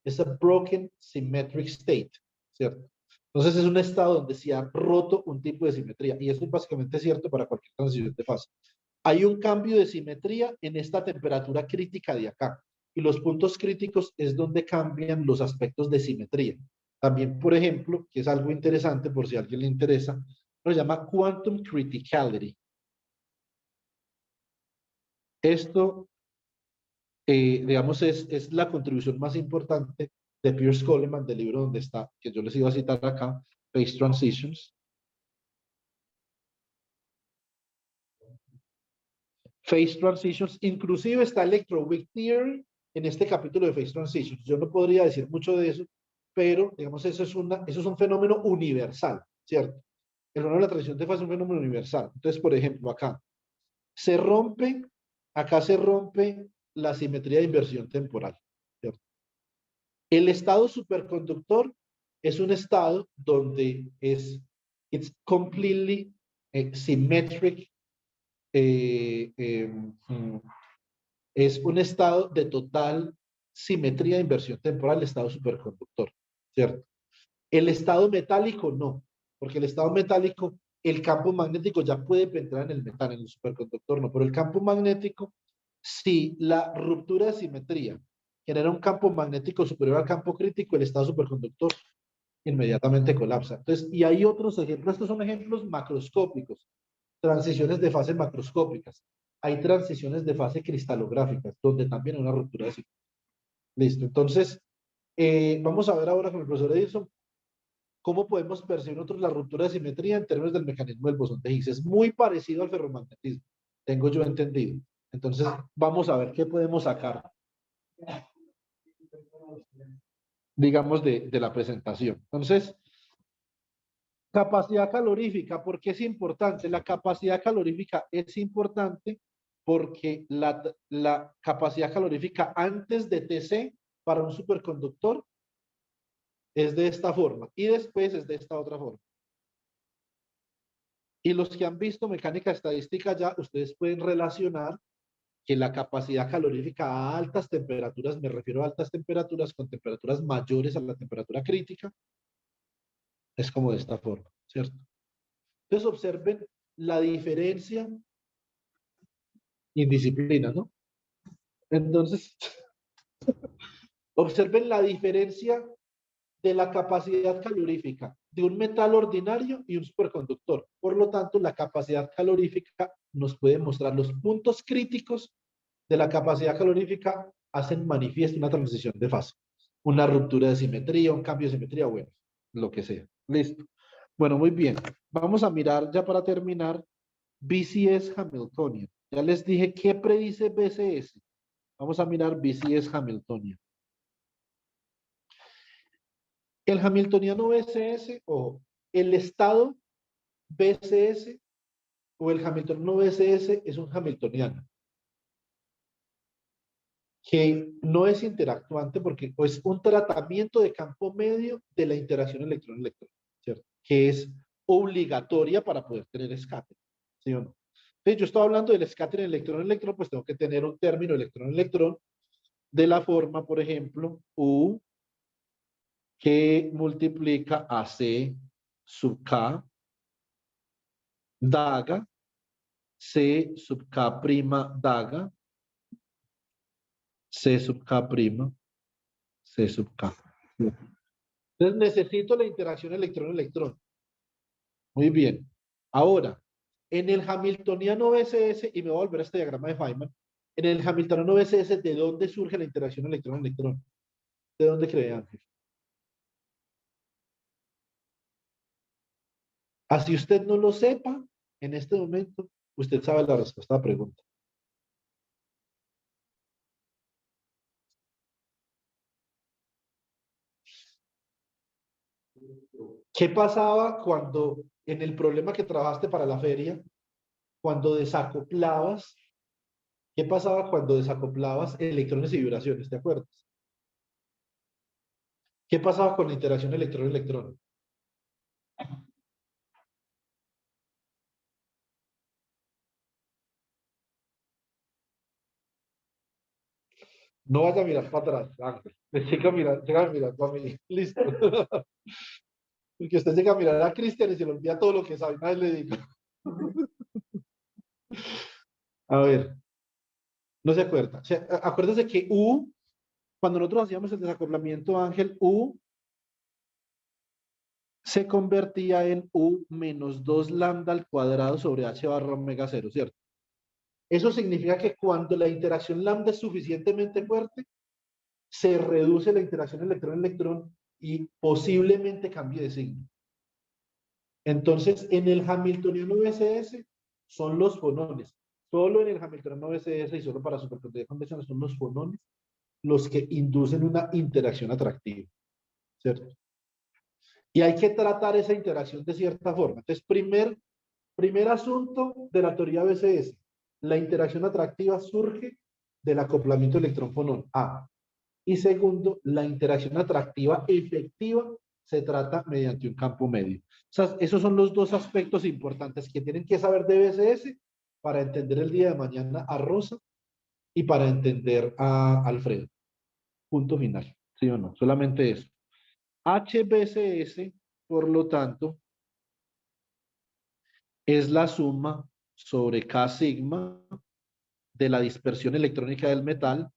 es a broken symmetric state, ¿cierto? Entonces es un estado donde se ha roto un tipo de simetría y eso es básicamente cierto para cualquier transición de fase. Hay un cambio de simetría en esta temperatura crítica de acá y los puntos críticos es donde cambian los aspectos de simetría. También, por ejemplo, que es algo interesante por si a alguien le interesa, lo llama quantum criticality. Esto, digamos, es la contribución más importante de Piers Coleman del libro donde está, que yo les iba a citar acá, Phase Transitions. Phase Transitions, inclusive está Electroweak Theory en este capítulo de Phase Transitions. Yo no podría decir mucho de eso, pero digamos, eso es un fenómeno universal, ¿cierto? El fenómeno de la transición de fase es un fenómeno universal. Entonces, por ejemplo, acá se rompe la simetría de inversión temporal, ¿cierto? El estado superconductor es un estado donde it's completely symmetric, eh, eh, mm, es un estado de total simetría de inversión temporal, el estado superconductor, ¿cierto? El estado metálico no, porque el estado metálico, el campo magnético ya puede penetrar en el metal, en el superconductor no, pero el campo magnético, si la ruptura de simetría genera un campo magnético superior al campo crítico, el estado superconductor inmediatamente colapsa. Entonces, y hay otros ejemplos, estos son ejemplos macroscópicos, transiciones de fase macroscópicas. Hay transiciones de fase cristalográficas, donde también hay una ruptura de simetría. Listo, entonces, vamos a ver ahora con el profesor Edison cómo podemos percibir nosotros la ruptura de simetría en términos del mecanismo del bosón de Higgs. Es muy parecido al ferromagnetismo, tengo yo entendido. Entonces, vamos a ver qué podemos sacar, digamos, de la presentación. Entonces, capacidad calorífica, ¿por qué es importante? La capacidad calorífica es importante porque la capacidad calorífica antes de TC para un superconductor es de esta forma y después es de esta otra forma. Y los que han visto mecánica estadística ya, ustedes pueden relacionar que la capacidad calorífica a altas temperaturas, me refiero a altas temperaturas con temperaturas mayores a la temperatura crítica, es como de esta forma, ¿cierto? Entonces observen la diferencia indisciplina, ¿no? Entonces, observen la diferencia de la capacidad calorífica de un metal ordinario y un superconductor. Por lo tanto, la capacidad calorífica nos puede mostrar los puntos críticos de la capacidad calorífica, hacen manifiesto una transición de fase, una ruptura de simetría, un cambio de simetría, bueno, lo que sea. Listo. Bueno, muy bien. Vamos a mirar ya para terminar BCS Hamiltonian. Ya les dije qué predice BCS. Vamos a mirar BCS Hamiltonian. El hamiltoniano BCS o el estado BCS o el hamiltoniano BCS es un hamiltoniano que no es interactuante porque es un tratamiento de campo medio de la interacción electrón-electrón, ¿cierto? Que es obligatoria para poder tener escape, ¿sí o no? Entonces, yo estoy hablando del escape en electrón-electrón, pues tengo que tener un término electrón-electrón de la forma, por ejemplo, U que multiplica a C sub K daga, C sub K prima daga, C sub K prima, C sub K. Entonces necesito la interacción electrón-electrón. Muy bien. Ahora, en el hamiltoniano BCS, y me voy a volver a este diagrama de Feynman, en el hamiltoniano BCS, ¿de dónde surge la interacción electrón-electrón? ¿De dónde cree Ángel? Así usted no lo sepa, en este momento, usted sabe la respuesta a la pregunta. ¿Qué pasaba cuando, en el problema que trabajaste para la feria, cuando desacoplabas, qué pasaba cuando desacoplabas electrones y vibraciones? ¿Te acuerdas? ¿Qué pasaba con la interacción electrón-electrón? No vaya a mirar para atrás, Ángel. Llega a mirar para mí. Listo. Porque usted llega a mirar a Cristian y se le olvida todo lo que sabe. Nadie le diga. A ver, no se acuerda. O sea, acuérdese que U, cuando nosotros hacíamos el desacoplamiento, Ángel, U se convertía en U menos 2 lambda al cuadrado sobre H barra omega cero, ¿cierto? Eso significa que cuando la interacción lambda es suficientemente fuerte, se reduce la interacción electrón-electrón y posiblemente cambie de signo. Entonces, en el Hamiltoniano VSS son los fonones. Solo en el Hamiltoniano VSS y solo para superconductividad convencional son los fonones los que inducen una interacción atractiva, ¿cierto? Y hay que tratar esa interacción de cierta forma. Entonces, primer asunto de la teoría VSS, la interacción atractiva surge del acoplamiento electrón-fonón A. Y segundo, la interacción atractiva efectiva se trata mediante un campo medio. O sea, esos son los dos aspectos importantes que tienen que saber de BSS para entender el día de mañana a Rosa y para entender a Alfredo. Punto final. ¿Sí o no? Solamente eso. HBSS, por lo tanto, es la suma sobre K sigma de la dispersión electrónica del metal,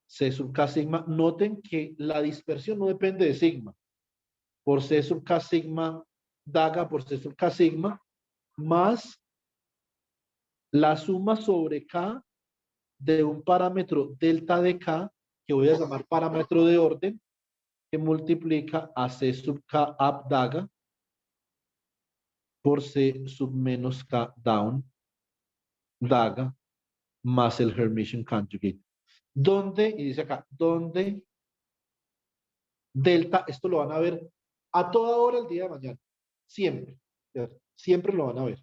C sub K sigma. Noten que la dispersión no depende de sigma. Por C sub K sigma daga por C sub K sigma, más la suma sobre K de un parámetro delta de K, que voy a llamar parámetro de orden, que multiplica a C sub K up daga por C sub menos K down daga más el Hermitian conjugate. Donde, y dice acá, donde delta, esto lo van a ver a toda hora el día de mañana, siempre, ¿cierto? Siempre lo van a ver.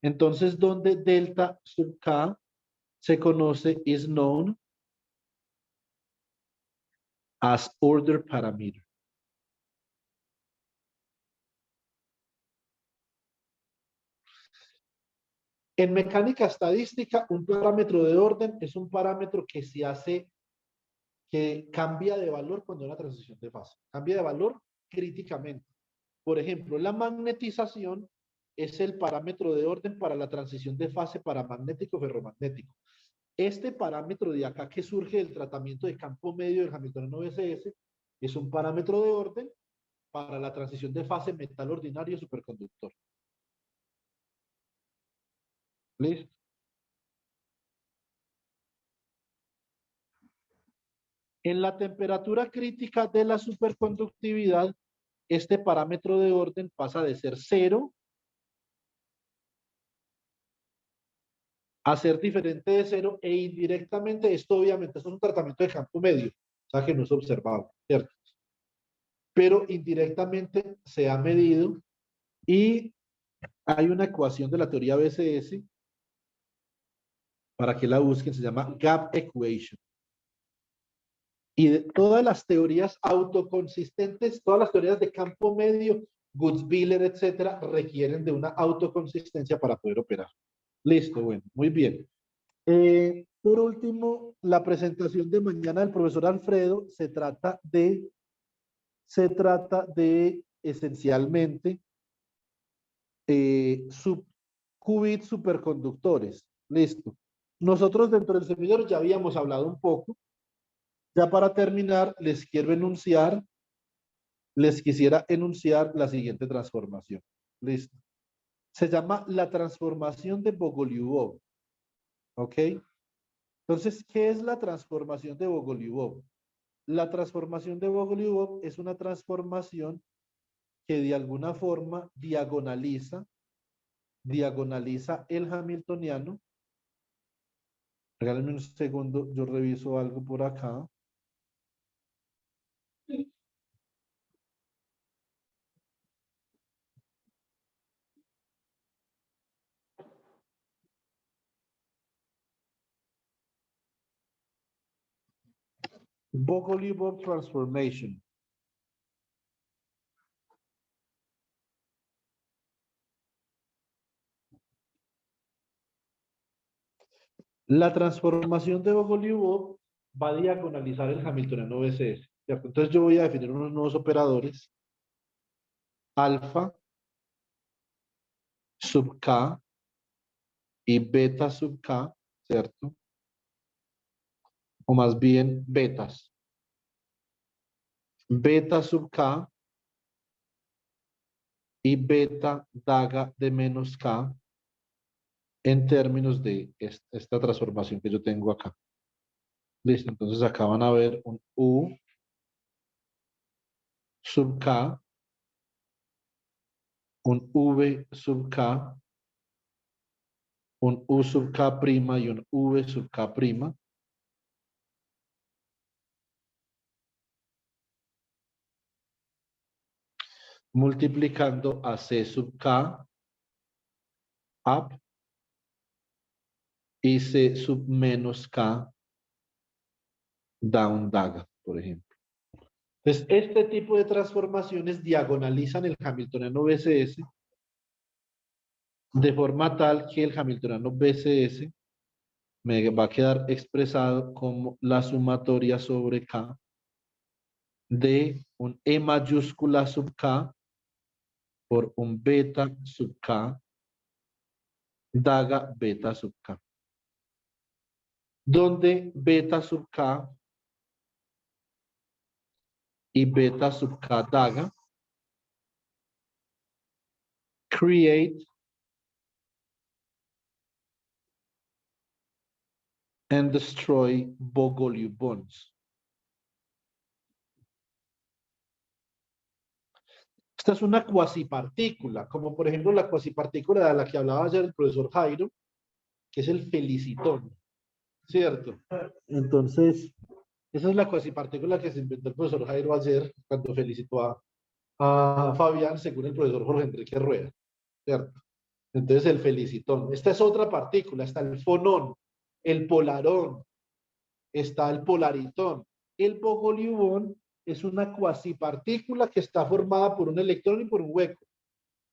Entonces, donde delta sub K se conoce, is known as order parameter. En mecánica estadística, un parámetro de orden es un parámetro que se hace, que cambia de valor cuando hay una transición de fase. Cambia de valor críticamente. Por ejemplo, la magnetización es el parámetro de orden para la transición de fase para magnético-ferromagnético. Este parámetro de acá que surge del tratamiento de campo medio del Hamiltoniano VSS es un parámetro de orden para la transición de fase metal ordinario superconductor. ¿Listo? En la temperatura crítica de la superconductividad, este parámetro de orden pasa de ser 0 a ser diferente de 0 e indirectamente, esto obviamente es un tratamiento de campo medio, o sea que no es observable, ¿cierto? Pero indirectamente se ha medido y hay una ecuación de la teoría BCS, para que la busquen, se llama Gap Equation. Y de todas las teorías autoconsistentes, todas las teorías de campo medio, Gutzwiller, etcétera, requieren de una autoconsistencia para poder operar. Listo, bueno, muy bien. Por último, la presentación de mañana del profesor Alfredo se trata de esencialmente qubits superconductores. Listo. Nosotros dentro del servidor ya habíamos hablado un poco. Ya para terminar, les quisiera enunciar la siguiente transformación. Listo. Se llama la transformación de Bogoliubov. ¿Ok? Entonces, ¿qué es la transformación de Bogoliubov? La transformación de Bogoliubov es una transformación que de alguna forma diagonaliza el hamiltoniano. Regálenme un segundo, yo reviso algo por acá. Bogoliubov transformation. La transformación de Bogoliubov va a diagonalizar el hamiltoniano BCS, ¿cierto? Entonces yo voy a definir unos nuevos operadores, alfa sub k y beta sub k, ¿cierto? O más bien betas. Beta sub k y beta daga de menos k en términos de esta transformación que yo tengo acá. Listo, entonces acá van a ver un u sub k, un v sub k, un u sub k prima y un v sub k prima. Multiplicando a c sub k up y c sub menos k down daga, por ejemplo. Entonces, este tipo de transformaciones diagonalizan el hamiltoniano BCS de forma tal que el hamiltoniano BCS me va a quedar expresado como la sumatoria sobre k de un E mayúscula sub k por un beta sub k daga beta sub k, donde beta sub k y beta sub k daga create and destroy Bogoliubov bonds. Esta es una cuasipartícula, como por ejemplo la cuasipartícula de la que hablaba ayer el profesor Jairo, que es el felicitón, ¿cierto? Entonces, esa es la cuasipartícula que se inventó el profesor Jairo ayer cuando felicitó a Fabián, según el profesor Jorge Enrique Rueda, ¿cierto? Entonces, el felicitón. Esta es otra partícula, está el fonón, el polarón, está el polaritón. El Bogoliubón es una cuasipartícula que está formada por un electrón y por un hueco,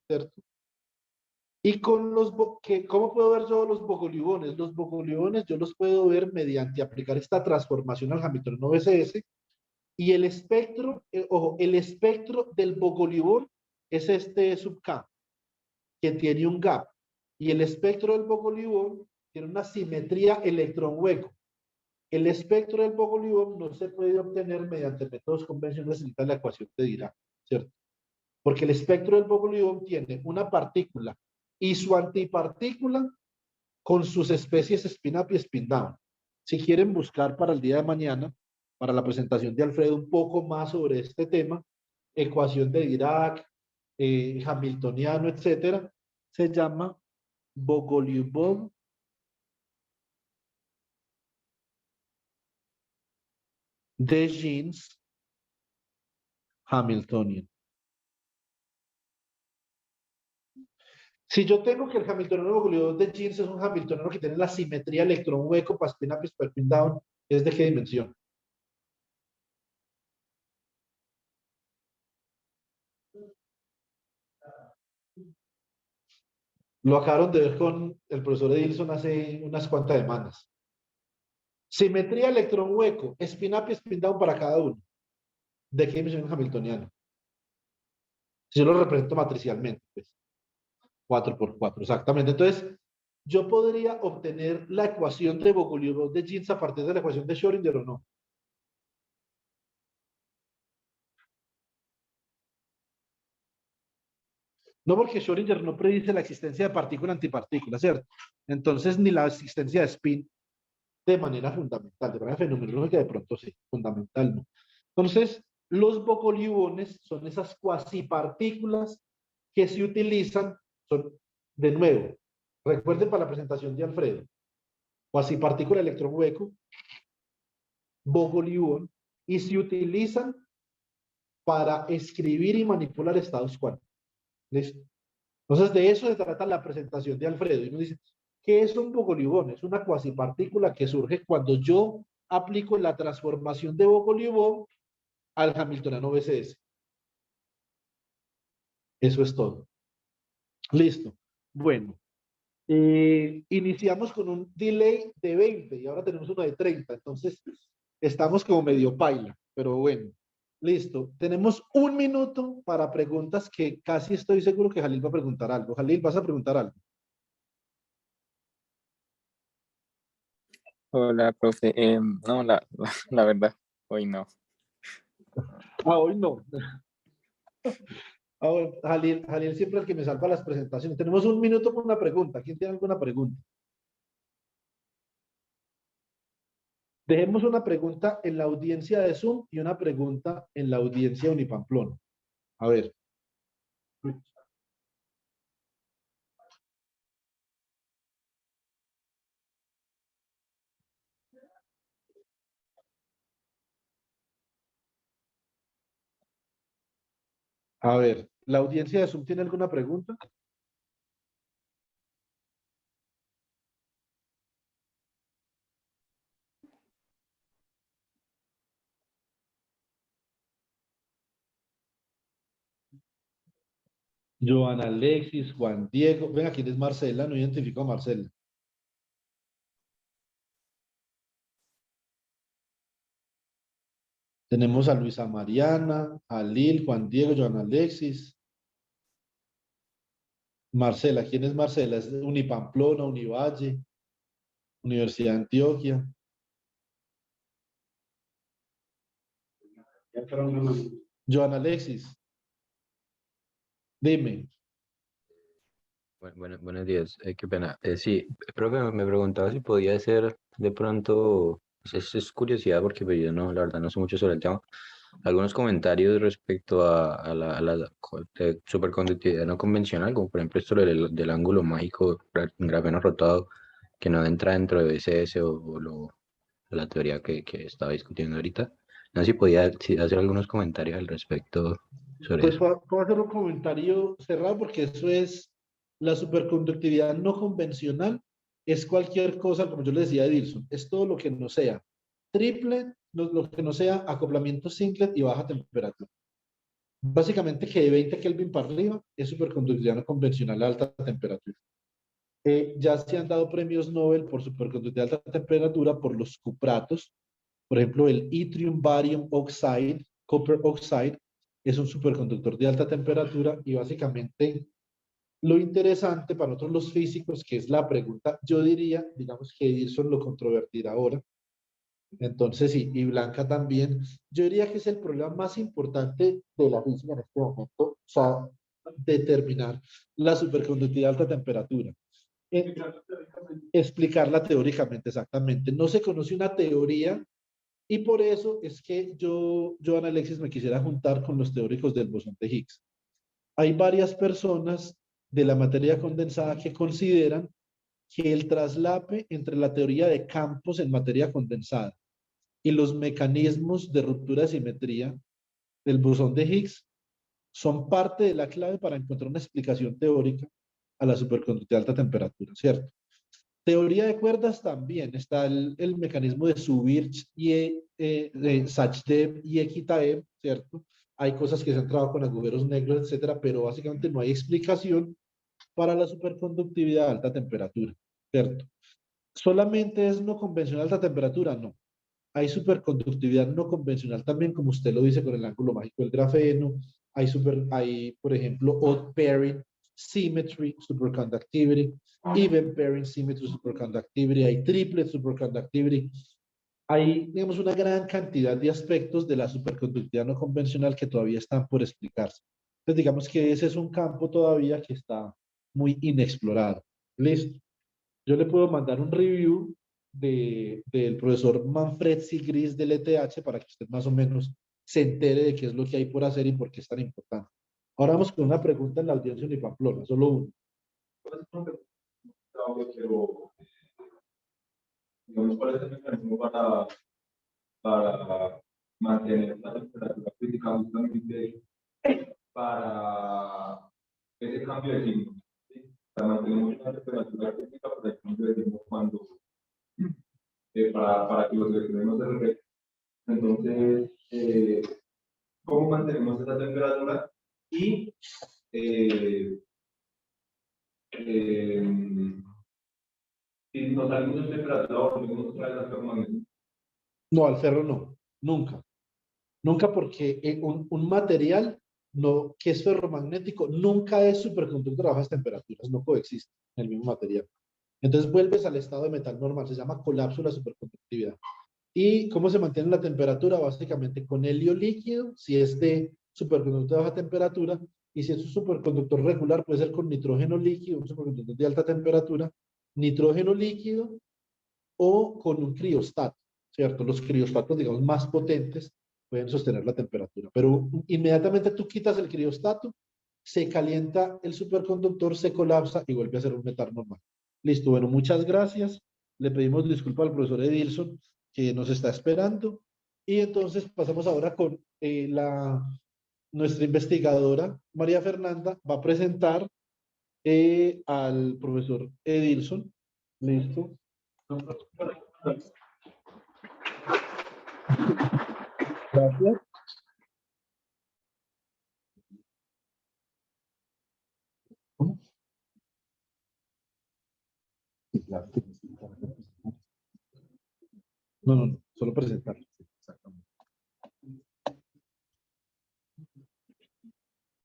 ¿cierto? Y con ¿cómo puedo ver yo los Bogoliubones? Los Bogoliubones yo los puedo ver mediante aplicar esta transformación al hamiltoniano BCS y el espectro, ojo, el espectro del Bogoliubón es este sub K, que tiene un gap. Y el espectro del Bogoliubón tiene una simetría electrón-hueco. El espectro del Bogoliubov no se puede obtener mediante métodos convencionales de la ecuación de Dirac, ¿cierto? Porque el espectro del Bogoliubov tiene una partícula y su antipartícula con sus especies spin-up y spin-down. Si quieren buscar para el día de mañana, para la presentación de Alfredo, un poco más sobre este tema, ecuación de Dirac, hamiltoniano, etcétera, se llama Bogoliubov de Jeans Hamiltonian. Si yo tengo que el hamiltoniano Bogoliubov de Jeans es un hamiltoniano que tiene la simetría electrón hueco para spin up y spin down, ¿es de qué dimensión? Lo acabaron de ver con el profesor Edilson hace unas cuantas semanas. Simetría electrón hueco, spin up y spin down para cada uno. ¿De qué dimensión es hamiltoniano? Si yo lo represento matricialmente, pues 4 por 4, exactamente. Entonces, yo podría obtener la ecuación de Bogoliubov de Jeans a partir de la ecuación de Schrödinger o no. No, porque Schrödinger no predice la existencia de partícula-antipartícula, ¿cierto? Entonces, ni la existencia de spin de manera fundamental, de manera fenomenológica, de pronto sí, fundamental no. Entonces, los Bogoliubones son esas cuasipartículas que se utilizan, son, de nuevo, recuerden para la presentación de Alfredo, cuasipartícula electrón hueco, Bogoliubón, y se utilizan para escribir y manipular estados cuánticos. ¿Listo? Entonces, de eso se trata la presentación de Alfredo. Y uno dice, ¿qué es un Bogoliubón? Es una cuasipartícula que surge cuando yo aplico la transformación de Bogoliubov al hamiltoniano BCS. Eso es todo. Listo. Bueno, iniciamos con un delay de 20 y ahora tenemos uno de 30. Entonces, Estamos como medio paila, pero bueno. Listo. Tenemos un minuto para preguntas que casi estoy seguro que Jalil va a preguntar algo. Jalil, ¿vas a preguntar algo? Hola, profe. No, la verdad, hoy no. Ah, hoy no. Ah, bueno, Jalil siempre es el que me salva las presentaciones. Tenemos un minuto con una pregunta. ¿Quién tiene alguna pregunta? Dejemos una pregunta en la audiencia de Zoom y una pregunta en la audiencia Unipamplona. A ver. A ver, ¿la audiencia de Zoom tiene alguna pregunta? Joana Alexis, Juan Diego. Venga, ¿quién es Marcela? No identifico a Marcela. Tenemos a Luisa Mariana, a Lil, Juan Diego, Joana Alexis. Marcela, ¿quién es Marcela? Es de Unipamplona, Univalle, Universidad de Antioquia. Joana Alexis, dime. Buenos días, qué pena. Sí, profe, me preguntaba si podía ser de pronto, pues es curiosidad porque pues, yo no, la verdad no sé mucho sobre el tema, algunos comentarios respecto a la superconductividad no convencional, como por ejemplo esto del ángulo mágico, grafeno rotado, que no entra dentro de BCS la teoría que estaba discutiendo ahorita. No sé si podía hacer algunos comentarios al respecto sobre Pues eso. puedo hacer un comentario cerrado porque eso es la superconductividad no convencional. Es cualquier cosa, como yo le decía a Edilson, es todo lo que no sea triple, lo que no sea acoplamiento singlet y baja temperatura. Básicamente que de 20 Kelvin para arriba es superconductividad no convencional a alta temperatura. Ya se han dado premios Nobel por superconductividad a alta temperatura por los cupratos. Por ejemplo, el yttrium barium oxide, copper oxide, es un superconductor de alta temperatura y básicamente lo interesante para nosotros los físicos, que es la pregunta, yo diría, digamos que Edison lo controvertirá ahora, entonces sí, y Blanca también, yo diría que es el problema más importante de la física en este momento, o sea, determinar la superconductividad a alta temperatura. Eh, Explicarla teóricamente, exactamente. No se conoce una teoría y por eso es que yo, Ana Alexis, me quisiera juntar con los teóricos del bosón de Higgs. Hay varias personas de la materia condensada que consideran que el traslape entre la teoría de campos en materia condensada y los mecanismos de ruptura de simetría del bosón de Higgs son parte de la clave para encontrar una explicación teórica a la superconductividad de alta temperatura, ¿cierto? Teoría de cuerdas también está el mecanismo de Subirch y de Sachdev y Ekitaev, ¿cierto? Hay cosas que se han trabajado con agujeros negros, etcétera, pero básicamente no hay explicación para la superconductividad a alta temperatura, ¿cierto? ¿Solamente es no convencional a alta temperatura? No. Hay superconductividad no convencional también, como usted lo dice, con el ángulo mágico del grafeno. Hay por ejemplo, odd pairing symmetry, superconductivity, even pairing symmetry, superconductivity. Hay triplet superconductivity. Hay, digamos, una gran cantidad de aspectos de la superconductividad no convencional que todavía están por explicarse. Entonces, digamos que ese es un campo todavía que está muy inexplorado. Listo. Yo le puedo mandar un review del profesor Manfred Sigris del ETH para que usted más o menos se entere de qué es lo que hay por hacer y por qué es tan importante. Ahora vamos con una pregunta en la audiencia de Pamplona, solo uno. Pero, digamos, ¿cuál es el mecanismo para mantener la temperatura crítica justamente para ese cambio de signo? ¿Sí? Para mantener una temperatura crítica para el cambio de signo para que los electrones no se regresen. Entonces, ¿cómo mantenemos esa temperatura? Y eh, eh, si nos salimos de temperatura, volvemos otra vez al campo magnético. No, al ferro no, nunca. Nunca porque un material no, que es ferromagnético nunca es superconductor a bajas temperaturas, no coexiste en el mismo material. Entonces vuelves al estado de metal normal, se llama colapso de la superconductividad. ¿Y cómo se mantiene la temperatura? Básicamente con helio líquido, si es de superconductor de baja temperatura, y si es un superconductor regular, puede ser con nitrógeno líquido, un superconductor de alta temperatura, nitrógeno líquido o con un criostato, ¿cierto? Los criostatos, digamos, más potentes pueden sostener la temperatura, pero inmediatamente tú quitas el criostato, se calienta el superconductor, se colapsa y vuelve a ser un metal normal. Listo, bueno, muchas gracias. Le pedimos disculpas al profesor Edilson que nos está esperando. Y entonces pasamos ahora con nuestra investigadora, María Fernanda, va a presentar al profesor Edilson. Listo. Gracias. ¿Cómo? Sí, claro. No, solo presentar.